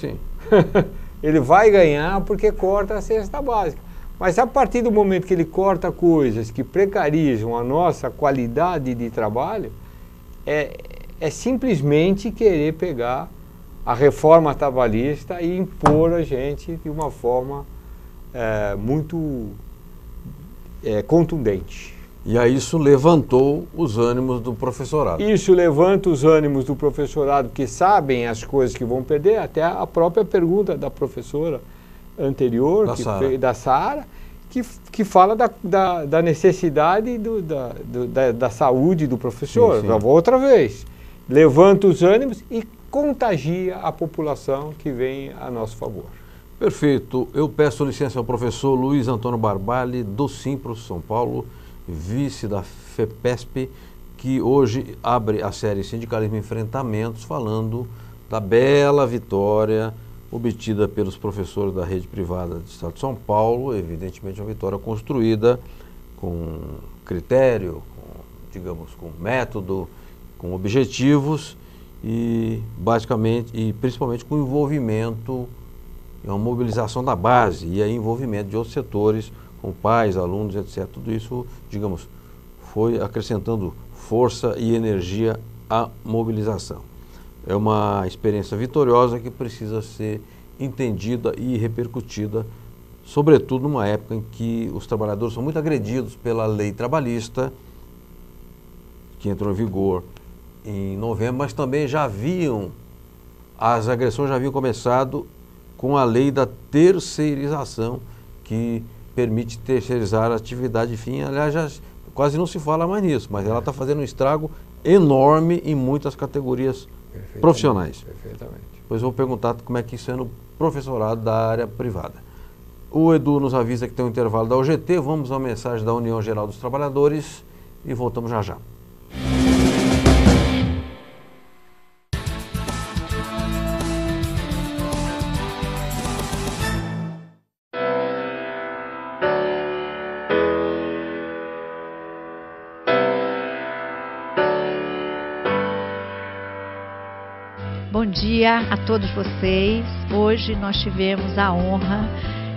Ele vai ganhar porque corta a cesta básica. Mas a partir do momento que ele corta coisas que precarizam a nossa qualidade de trabalho, é simplesmente querer pegar a reforma trabalhista e impor a gente de uma forma muito contundente. E aí isso levantou os ânimos do professorado. Isso levanta os ânimos do professorado, que sabem as coisas que vão perder, até a própria pergunta da professora anterior, da Sara, que fala da necessidade da saúde do professor. Sim. Outra vez, levanta os ânimos e contagia a população que vem a nosso favor. Perfeito. Eu peço licença ao professor Luiz Antônio Barballi, do Simpros São Paulo, vice da FEPESP, que hoje abre a série Sindicalismo e Enfrentamentos, falando da bela vitória obtida pelos professores da rede privada do Estado de São Paulo, evidentemente uma vitória construída com critério, com método, com objetivos e basicamente e principalmente com envolvimento é uma mobilização da base e aí envolvimento de outros setores, como pais, alunos, etc. Tudo isso, digamos, foi acrescentando força e energia à mobilização. É uma experiência vitoriosa que precisa ser entendida e repercutida, sobretudo numa época em que os trabalhadores são muito agredidos pela lei trabalhista, que entrou em vigor em novembro, mas também as agressões já haviam começado com a lei da terceirização, que permite terceirizar a atividade fim. Aliás, já quase não se fala mais nisso, mas ela está fazendo um estrago enorme em muitas categorias profissionais. Perfeitamente. Depois eu vou perguntar como é que isso é no professorado da área privada. O Edu nos avisa que tem um intervalo da UGT, vamos à mensagem da União Geral dos Trabalhadores e voltamos já já. Bom dia a todos vocês. Hoje nós tivemos a honra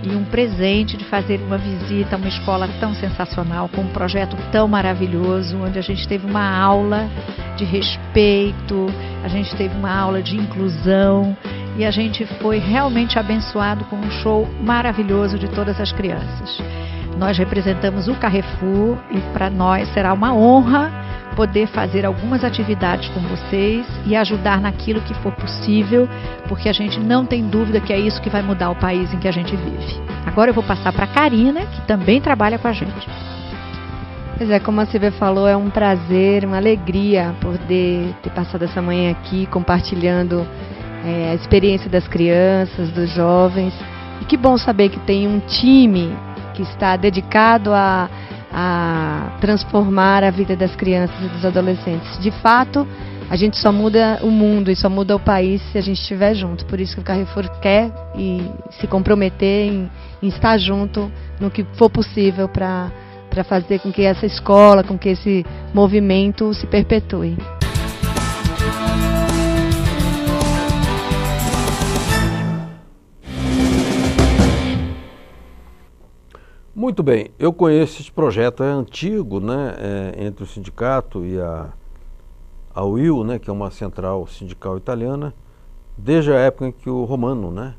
e um presente de fazer uma visita a uma escola tão sensacional, com um projeto tão maravilhoso, onde a gente teve uma aula de respeito, a gente teve uma aula de inclusão e a gente foi realmente abençoado com um show maravilhoso de todas as crianças. Nós representamos o Carrefour e para nós será uma honra poder fazer algumas atividades com vocês e ajudar naquilo que for possível, porque a gente não tem dúvida que é isso que vai mudar o país em que a gente vive. Agora eu vou passar para a Karina, que também trabalha com a gente. Pois é, como a Silvia falou, é um prazer, uma alegria poder ter passado essa manhã aqui compartilhando a experiência das crianças, dos jovens. E que bom saber que tem um time que está dedicado a transformar a vida das crianças e dos adolescentes. De fato, a gente só muda o mundo e só muda o país se a gente estiver junto. Por isso que o Carrefour quer e se comprometer em estar junto no que for possível para fazer com que essa escola, com que esse movimento se perpetue. Muito bem, eu conheço esse projeto, é antigo, né, entre o sindicato e a UIL, né, que é uma central sindical italiana, desde a época em que o Romano, né,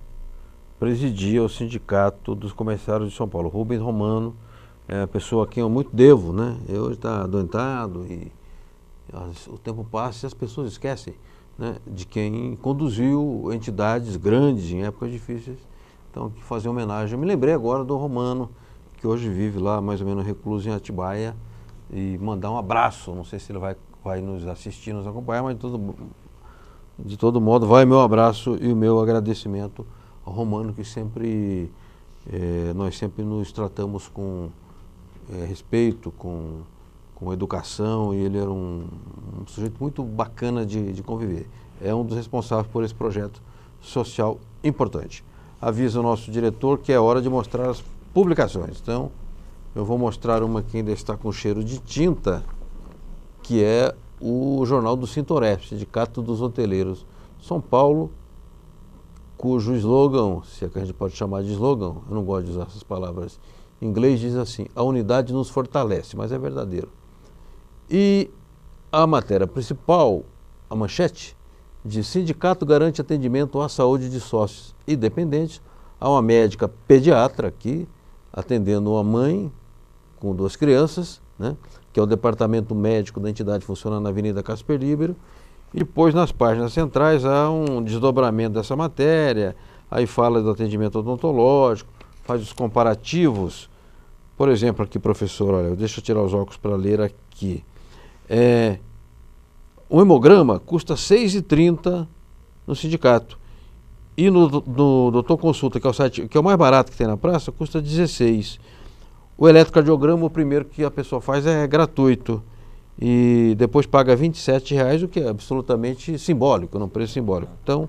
presidia o sindicato dos comerciários de São Paulo. Rubens Romano é uma pessoa a quem eu muito devo, né, hoje está adoentado e o tempo passa e as pessoas esquecem, né, de quem conduziu entidades grandes em épocas difíceis. Então, que fazer homenagem. Eu me lembrei agora do Romano, que hoje vive lá mais ou menos recluso em Atibaia, e mandar um abraço. Não sei se ele vai nos assistir, nos acompanhar, mas de todo modo vai o meu abraço e o meu agradecimento ao Romano, que nós sempre nos tratamos com respeito, com educação, e ele era um sujeito muito bacana de conviver. É um dos responsáveis por esse projeto social importante. Avisa o nosso diretor que é hora de mostrar as publicações. Então, eu vou mostrar uma que ainda está com cheiro de tinta, que é o Jornal do Sintorep, Sindicato dos Hoteleiros São Paulo, cujo slogan, se é que a gente pode chamar de slogan, eu não gosto de usar essas palavras em inglês, diz assim: a unidade nos fortalece, mas é verdadeiro. E a matéria principal, a manchete, diz: sindicato garante atendimento à saúde de sócios e dependentes. Há uma médica pediatra aqui, atendendo uma mãe com 2 crianças, né, que é o departamento médico da entidade, funciona na Avenida Casper Libero. E depois, nas páginas centrais, há um desdobramento dessa matéria, aí fala do atendimento odontológico, faz os comparativos. Por exemplo, aqui, professor, olha, deixa eu tirar os óculos para ler aqui. Um hemograma custa R$ 6,30 no sindicato. E no Doutor Consulta, que é o site que é o mais barato que tem na praça, custa R$ 16. O eletrocardiograma, o primeiro que a pessoa faz, é gratuito. E depois paga R$ 27,00, o que é absolutamente simbólico, num preço simbólico. Então,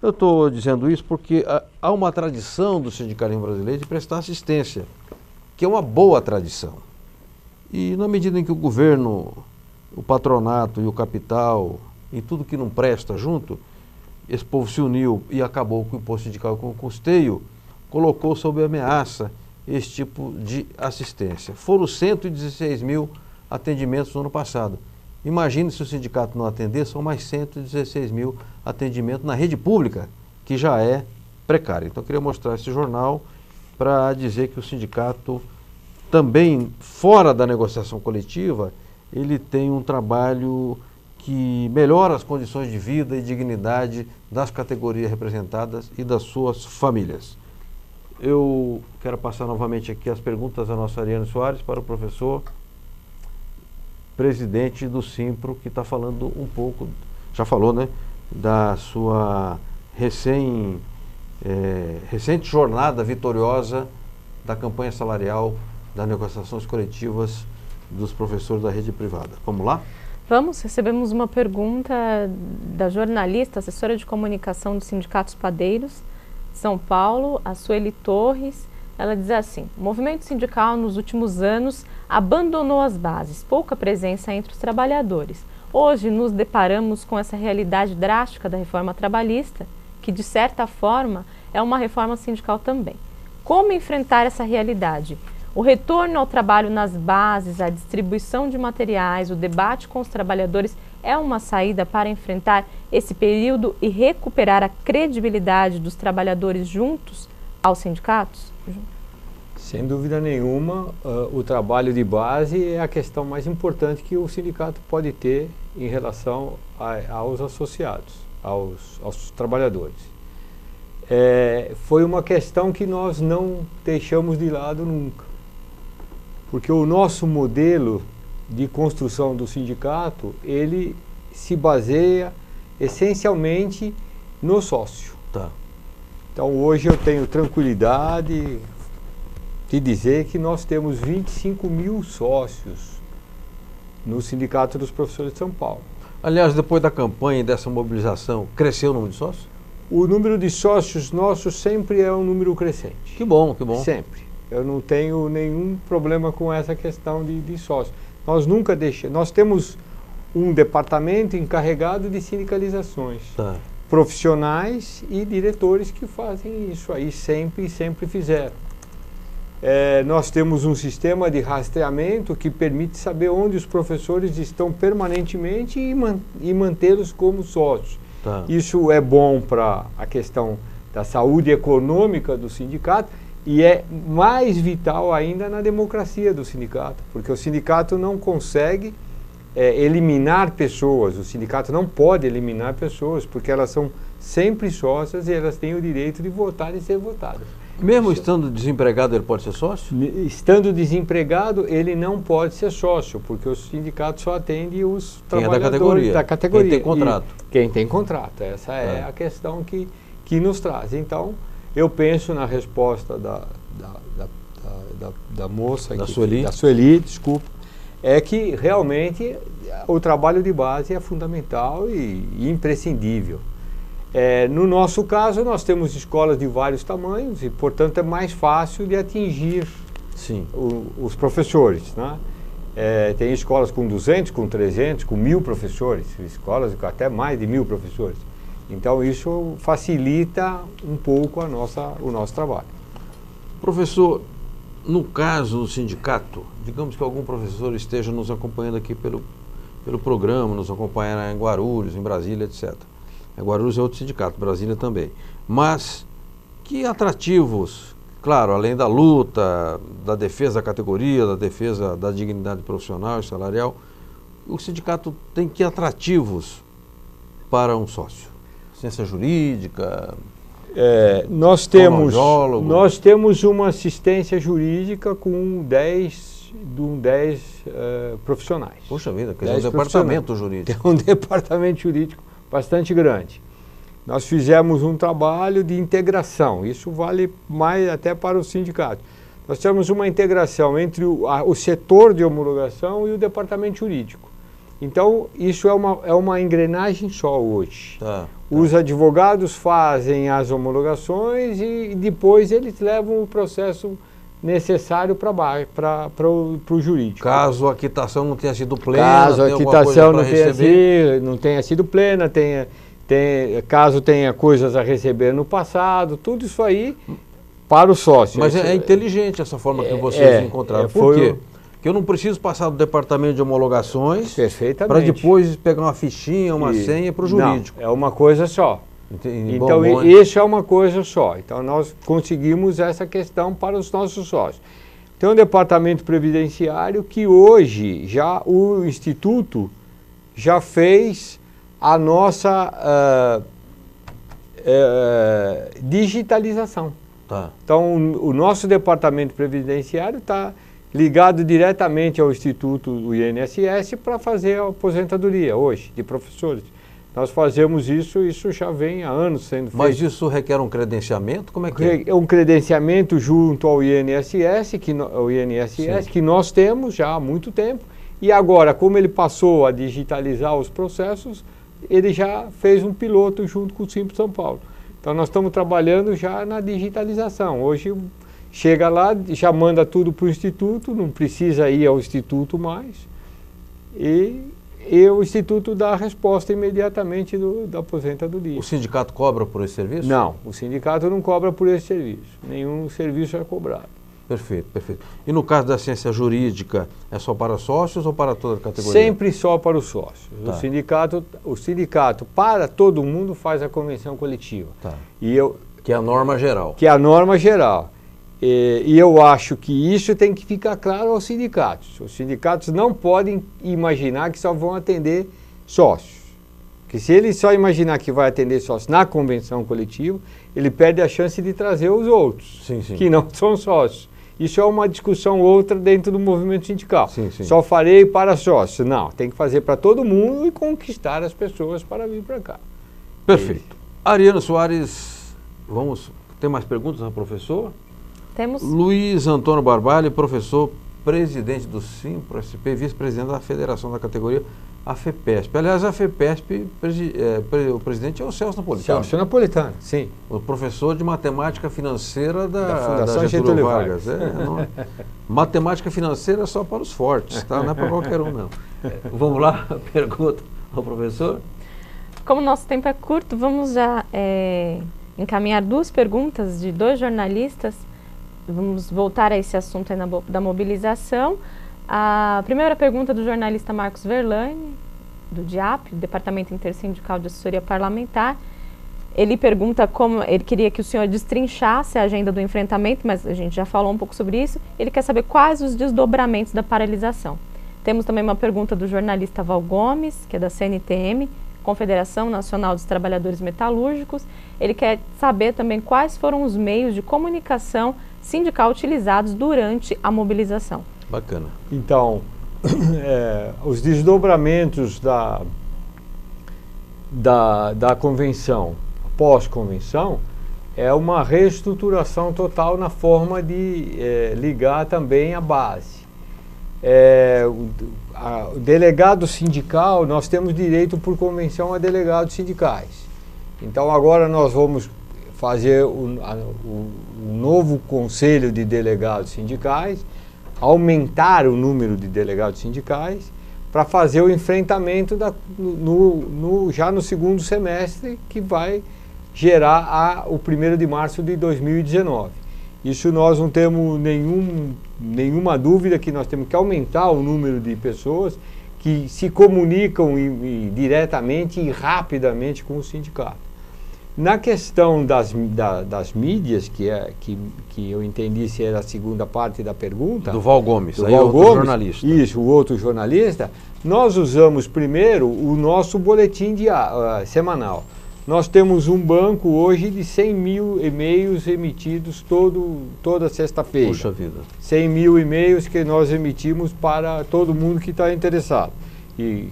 eu estou dizendo isso porque há uma tradição do sindicalismo brasileiro de prestar assistência, que é uma boa tradição. E na medida em que o governo, o patronato e o capital, e tudo que não presta junto, esse povo se uniu e acabou com o imposto sindical com o custeio, colocou sob ameaça esse tipo de assistência. Foram 116 mil atendimentos no ano passado. Imagine se o sindicato não atender, são mais 116 mil atendimentos na rede pública, que já é precária. Então eu queria mostrar esse jornal para dizer que o sindicato também, fora da negociação coletiva, ele tem um trabalho que melhora as condições de vida e dignidade das categorias representadas e das suas famílias. Eu quero passar novamente aqui as perguntas da nossa Ariane Soares para o professor presidente do Simpro, que está falando um pouco, já falou, né, da sua recente jornada vitoriosa da campanha salarial das negociações coletivas dos professores da rede privada. Vamos lá? Vamos, recebemos uma pergunta da jornalista, assessora de comunicação do Sindicato dos Padeiros de São Paulo, a Sueli Torres. Ela diz assim: o movimento sindical nos últimos anos abandonou as bases, pouca presença entre os trabalhadores. Hoje nos deparamos com essa realidade drástica da reforma trabalhista, que de certa forma é uma reforma sindical também. Como enfrentar essa realidade? O retorno ao trabalho nas bases, a distribuição de materiais, o debate com os trabalhadores é uma saída para enfrentar esse período e recuperar a credibilidade dos trabalhadores juntos aos sindicatos? Sem dúvida nenhuma, o trabalho de base é a questão mais importante que o sindicato pode ter em relação aos associados, aos trabalhadores. Foi uma questão que nós não deixamos de lado nunca, porque o nosso modelo de construção do sindicato, ele se baseia essencialmente no sócio. Tá. Então hoje eu tenho tranquilidade de dizer que nós temos 25 mil sócios no Sindicato dos Professores de São Paulo. Aliás, depois da campanha e dessa mobilização, cresceu o número de sócios? O número de sócios nossos sempre é um número crescente. Que bom, que bom. Sempre. Eu não tenho nenhum problema com essa questão de sócios. Nós nunca deixamos. Nós temos um departamento encarregado de sindicalizações. Tá. Profissionais e diretores que fazem isso aí, sempre fizeram. Nós temos um sistema de rastreamento que permite saber onde os professores estão permanentemente e mantê-los como sócios. Tá. Isso é bom para a questão da saúde econômica do sindicato e é mais vital ainda na democracia do sindicato, porque o sindicato não consegue eliminar pessoas, o sindicato não pode eliminar pessoas, porque elas são sempre sócias e elas têm o direito de votar e ser votadas. Mesmo estando desempregado, ele pode ser sócio? Estando desempregado, ele não pode ser sócio, porque o sindicato só atende os trabalhadores da categoria. Quem tem contrato. Quem tem contrato. Essa é a questão que nos traz. Então, eu penso na resposta da moça, da Sueli. Da Sueli, desculpa, é que realmente o trabalho de base é fundamental e imprescindível. No nosso caso, nós temos escolas de vários tamanhos e, portanto, é mais fácil de atingir os professores, né? Tem escolas com 200, com 300, com 1.000 professores, escolas com até mais de 1.000 professores. Então, isso facilita um pouco o nosso trabalho. Professor, no caso do sindicato, digamos que algum professor esteja nos acompanhando aqui pelo programa, nos acompanhar em Guarulhos, em Brasília, etc. Guarulhos é outro sindicato, Brasília também. Mas que atrativos, claro, além da luta, da defesa da categoria, da defesa da dignidade profissional e salarial, o sindicato tem que atrativos para um sócio? Ciência jurídica? Nós temos uma assistência jurídica com 10 profissionais. Poxa vida, quer dizer, um departamento jurídico. Tem um departamento jurídico bastante grande. Nós fizemos um trabalho de integração, isso vale mais até para o sindicato. Nós temos uma integração entre o setor de homologação e o departamento jurídico. Então, isso é uma engrenagem só hoje. Os advogados fazem as homologações e depois eles levam o processo necessário para o jurídico. Caso a quitação não tenha sido plena, caso a quitação não tenha sido plena, caso tenha coisas a receber no passado, tudo isso aí para o sócio. Mas é inteligente essa forma que vocês encontraram. Por quê? Porque eu não preciso passar do departamento de homologações para depois pegar uma fichinha, uma senha para o jurídico. Não, é uma coisa só. Então, isso é uma coisa só. Então, nós conseguimos essa questão para os nossos sócios. Tem um departamento previdenciário que hoje já o Instituto já fez a nossa digitalização. Tá. Então, o nosso departamento previdenciário está ligado diretamente ao Instituto do INSS para fazer a aposentadoria hoje de professores. Nós fazemos isso já vem há anos sendo feito. Mas isso requer um credenciamento? Como é que é? É um credenciamento junto ao INSS, que nós temos já há muito tempo. E agora, como ele passou a digitalizar os processos, ele já fez um piloto junto com o Simples São Paulo. Então, nós estamos trabalhando já na digitalização. Hoje, chega lá, já manda tudo para o Instituto, não precisa ir ao Instituto mais. E o Instituto dá a resposta imediatamente da aposentadoria. O sindicato cobra por esse serviço? Não, o sindicato não cobra por esse serviço. Nenhum serviço é cobrado. Perfeito, perfeito. E no caso da ciência jurídica, é só para sócios ou para toda a categoria? Sempre só para os sócios. Tá. O sindicato, para todo mundo, faz a convenção coletiva. Tá. Que é a norma geral. Que é a norma geral. E eu acho que isso tem que ficar claro aos sindicatos. Os sindicatos não podem imaginar que só vão atender sócios. Porque se ele só imaginar que vai atender sócios na convenção coletiva, ele perde a chance de trazer os outros, que não são sócios. Isso é uma discussão outra dentro do movimento sindical. Só farei para sócios. Não, tem que fazer para todo mundo e conquistar as pessoas para vir para cá. Perfeito. Ariano Soares, tem mais perguntas ao professor? Temos. Luiz Antônio Barbalho, professor, presidente do Simpro-SP, vice-presidente da Federação da Categoria, a FEPESP. Aliás, a FEPESP, o presidente é o Celso Napolitano. Celso Napolitano, sim. O professor de matemática financeira da Fundação Getúlio Vargas. Matemática financeira é só para os fortes, tá? Não é para qualquer um, não. Vamos lá, pergunta ao professor. Como o nosso tempo é curto, vamos já encaminhar duas perguntas de dois jornalistas. Vamos voltar a esse assunto aí da mobilização. A primeira pergunta do jornalista Marcos Verlaine, do DIAP, Departamento Intersindical de Assessoria Parlamentar. Ele pergunta ele queria que o senhor destrinchasse a agenda do enfrentamento, mas a gente já falou um pouco sobre isso. Ele quer saber quais os desdobramentos da paralisação. Temos também uma pergunta do jornalista Val Gomes, que é da CNTM, Confederação Nacional dos Trabalhadores Metalúrgicos. Ele quer saber também quais foram os meios de comunicação sindical utilizados durante a mobilização. Bacana. Então, os desdobramentos da convenção, pós-convenção, é uma reestruturação total na forma de ligar também a base. O delegado sindical, nós temos direito por convenção a delegados sindicais. Então agora nós vamos fazer o novo conselho de delegados sindicais, aumentar o número de delegados sindicais para fazer o enfrentamento já no segundo semestre, que vai gerar o 1º de março de 2019. Isso nós não temos nenhuma dúvida que nós temos que aumentar o número de pessoas que se comunicam diretamente e rapidamente com o sindicato. Na questão das mídias, que eu entendi se era a segunda parte da pergunta... Do Val Gomes, aí outro jornalista. Isso, o outro jornalista. Nós usamos primeiro o nosso boletim semanal. Nós temos um banco hoje de 100 mil e-mails emitidos toda sexta-feira. Puxa vida. 100 mil e-mails que nós emitimos para todo mundo que está interessado e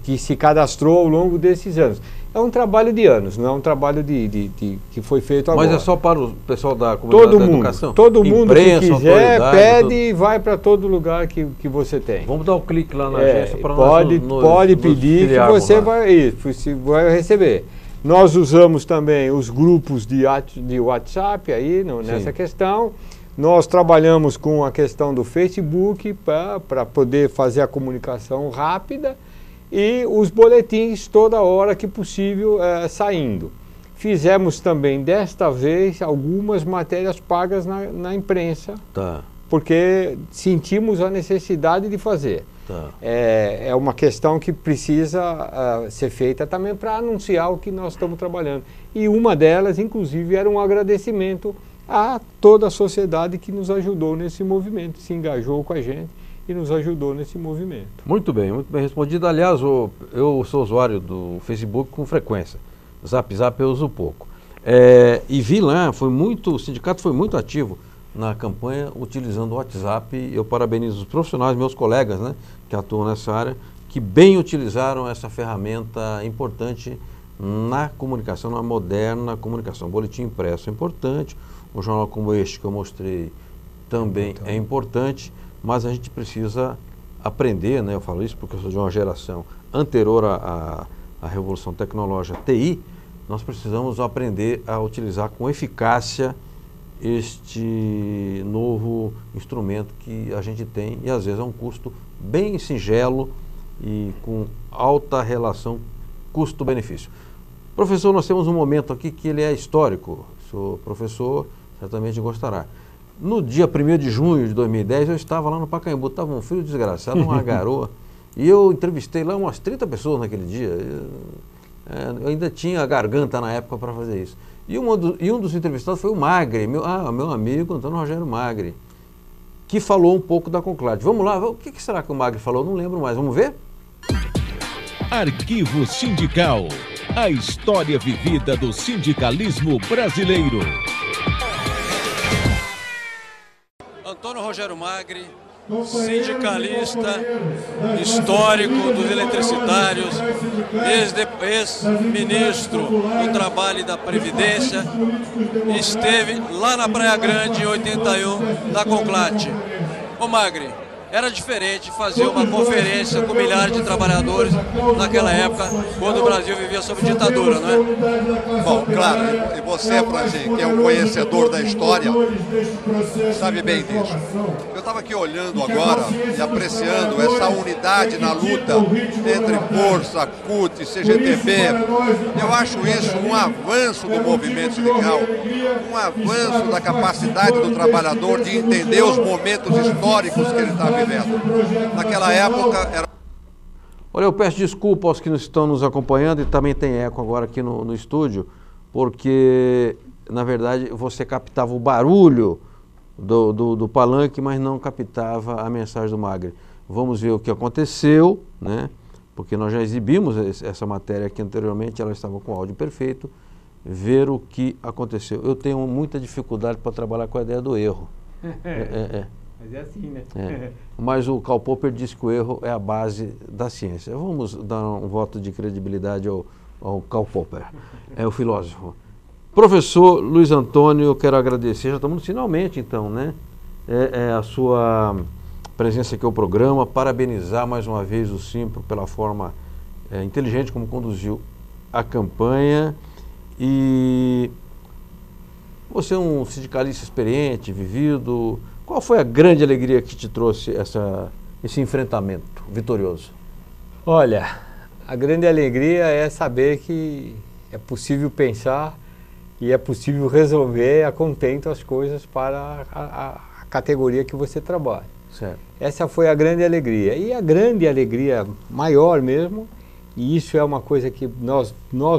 que se cadastrou ao longo desses anos. É um trabalho de anos, não é um trabalho que foi feito agora. Mas é só para o pessoal da comunidade da educação? Todo mundo que quiser, pede e vai para todo lugar que você tem. Vamos dar um clique lá na agência para pode pedir que você vai receber. Nós usamos também os grupos de WhatsApp aí nessa questão. Nós trabalhamos com a questão do Facebook para poder fazer a comunicação rápida. e os boletins toda hora que possível saindo. Fizemos também, desta vez, algumas matérias pagas na imprensa, porque sentimos a necessidade de fazer. É uma questão que precisa ser feita também para anunciar o que nós estamos trabalhando. E uma delas, inclusive, era um agradecimento a toda a sociedade que nos ajudou nesse movimento, se engajou com a gente e nos ajudou nesse movimento. Muito bem respondido. Aliás, eu sou usuário do Facebook com frequência. Zap eu uso pouco. E vi lá, o sindicato foi muito ativo na campanha utilizando o WhatsApp. Eu parabenizo os profissionais, meus colegas, né, que atuam nessa área, que bem utilizaram essa ferramenta importante na comunicação, na moderna comunicação. O boletim impresso é importante, um jornal como este que eu mostrei também é importante, mas a gente precisa aprender, né, eu falo isso porque eu sou de uma geração anterior à revolução tecnológica TI, nós precisamos aprender a utilizar com eficácia este novo instrumento que a gente tem e às vezes é um custo bem singelo e com alta relação custo-benefício. Professor, nós temos um momento aqui que ele é histórico, o senhor professor certamente gostará. No dia 1º de junho de 2010 eu estava lá no Pacaembu, estava um frio desgraçado, uma garoa, e eu entrevistei lá umas 30 pessoas naquele dia. Eu ainda tinha a garganta na época para fazer isso. E um dos entrevistados foi o Magri, meu amigo Antônio Rogério Magri, que falou um pouco da Conclade. Vamos lá, o que será que o Magri falou? Não lembro mais, vamos ver? Arquivo Sindical, a história vivida do sindicalismo brasileiro. Antônio Rogério Magri, sindicalista, histórico dos eletricitários, ex-ministro do Trabalho e da Previdência, esteve lá na Praia Grande em 81, na Conclate. Ô Magri, era diferente fazer uma conferência com milhares de trabalhadores naquela época, quando o Brasil vivia sob ditadura, não é? Bom, claro, e você, Franzinho, que é um conhecedor da história, sabe bem disso. Eu estava aqui olhando agora e apreciando essa unidade na luta entre Força, CUT, CGTB. Eu acho isso um avanço do movimento sindical, um avanço da capacidade do trabalhador de entender os momentos históricos que ele está vivendo. Naquela época era... Olha, eu peço desculpa aos que estão nos acompanhando e também tem eco agora aqui no estúdio, porque na verdade você captava o barulho do palanque, mas não captava a mensagem do Magri. Vamos ver o que aconteceu, né? Porque nós já exibimos essa matéria aqui anteriormente, ela estava com áudio perfeito, ver o que aconteceu. Eu tenho muita dificuldade para trabalhar com a ideia do erro. Mas é assim, né? Mas o Karl Popper diz que o erro é a base da ciência. Vamos dar um voto de credibilidade ao Karl Popper, o filósofo. Professor Luiz Antônio, eu quero agradecer, já estamos finalmente então, né? A sua presença aqui ao programa, parabenizar mais uma vez o Simpro pela forma inteligente como conduziu a campanha. E você é um sindicalista experiente, vivido. Qual foi a grande alegria que te trouxe esse enfrentamento vitorioso? Olha, a grande alegria é saber que é possível pensar e é possível resolver a contento as coisas para a categoria que você trabalha. Certo. Essa foi a grande alegria. E a grande alegria maior mesmo, e isso é uma coisa que nós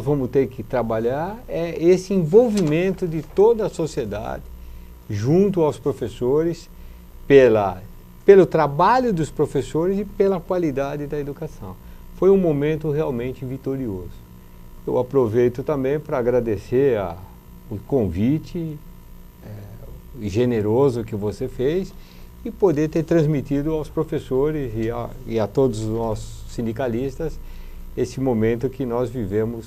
vamos ter que trabalhar, é esse envolvimento de toda a sociedade junto aos professores, pelo trabalho dos professores e pela qualidade da educação. Foi um momento realmente vitorioso. Eu aproveito também para agradecer o convite generoso que você fez e poder ter transmitido aos professores e a todos nós sindicalistas esse momento que nós vivemos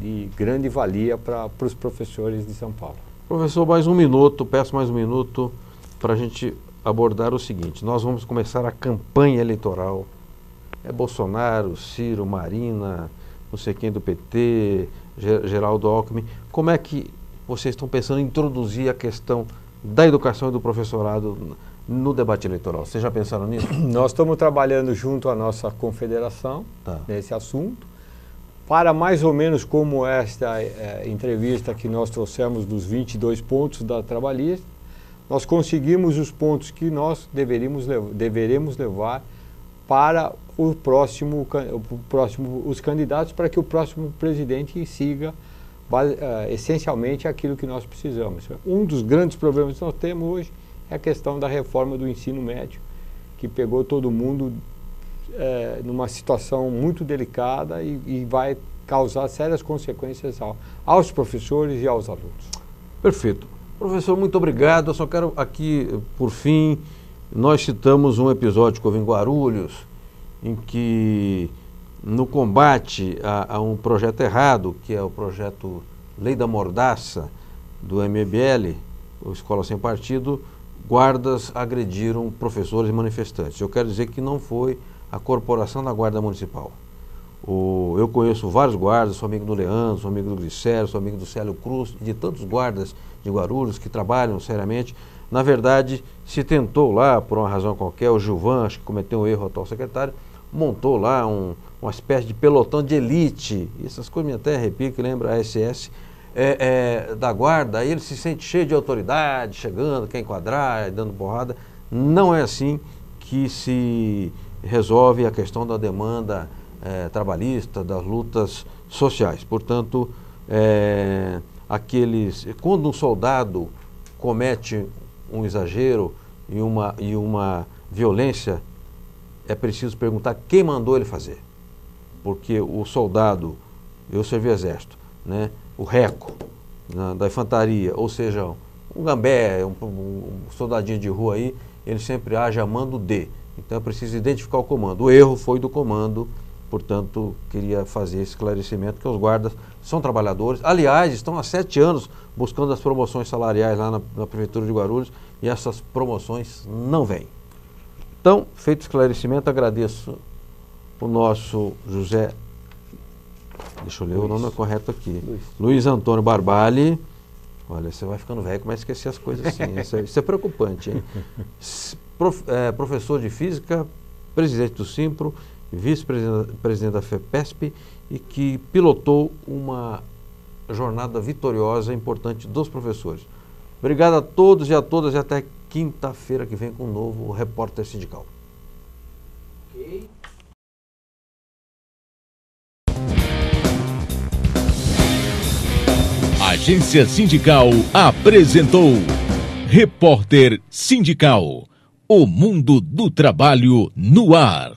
de grande valia para os professores de São Paulo. Professor, mais um minuto, peço mais um minuto para a gente abordar o seguinte. Nós vamos começar a campanha eleitoral. Bolsonaro, Ciro, Marina, não sei quem do PT, Geraldo Alckmin. Como é que vocês estão pensando em introduzir a questão da educação e do professorado no debate eleitoral. Vocês já pensaram nisso? Nós estamos trabalhando junto à nossa confederação nesse assunto, para mais ou menos como esta entrevista que nós trouxemos dos 22 pontos da trabalhista, nós conseguimos os pontos que nós deveremos levar para os candidatos, para que o próximo presidente siga essencialmente aquilo que nós precisamos. Um dos grandes problemas que nós temos hoje é a questão da reforma do ensino médio, que pegou todo mundo numa situação muito delicada e vai causar sérias consequências aos professores e aos alunos. Perfeito. Professor, muito obrigado. Eu só quero aqui, por fim, nós citamos um episódio que houve em Guarulhos, em que, no combate a um projeto errado, que é o projeto Lei da Mordaça, do MBL, o Escola Sem Partido, guardas agrediram professores e manifestantes. Eu quero dizer que não foi a corporação da Guarda Municipal. Eu conheço vários guardas, sou amigo do Leandro, sou amigo do Glicério, sou amigo do Célio Cruz e de tantos guardas de Guarulhos que trabalham seriamente. Na verdade, se tentou lá, por uma razão qualquer, o Gilvan, acho que cometeu um erro, o atual secretário, montou lá uma espécie de pelotão de elite, essas coisas me até arrepiam, que lembra a SS, da guarda. Aí ele se sente cheio de autoridade, chegando, quer enquadrar, dando porrada. Não é assim que se resolve a questão da demanda trabalhista, das lutas sociais. Portanto, quando um soldado comete um exagero e uma violência, é preciso perguntar quem mandou ele fazer. Porque o soldado, eu servi exército, né? O reco da infantaria, ou seja, um gambé, um soldadinho de rua aí, ele sempre age a mando de. Então é preciso identificar o comando. O erro foi do comando, portanto, queria fazer esse esclarecimento, que os guardas são trabalhadores. Aliás, estão há 7 anos buscando as promoções salariais lá na Prefeitura de Guarulhos e essas promoções não vêm. Então, feito o esclarecimento, agradeço o nosso José, deixa eu ler o nome correto aqui, Luiz Antônio Barbali. Olha, você vai ficando velho, começa a esquecer as coisas assim, isso é preocupante, hein? Professor de Física, presidente do Simpro, vice-presidente da FEPESP e que pilotou uma jornada vitoriosa, importante dos professores. Obrigado a todos e a todas e até quinta-feira que vem com um novo Repórter Sindical. Okay. Agência Sindical apresentou Repórter Sindical, o mundo do trabalho no ar.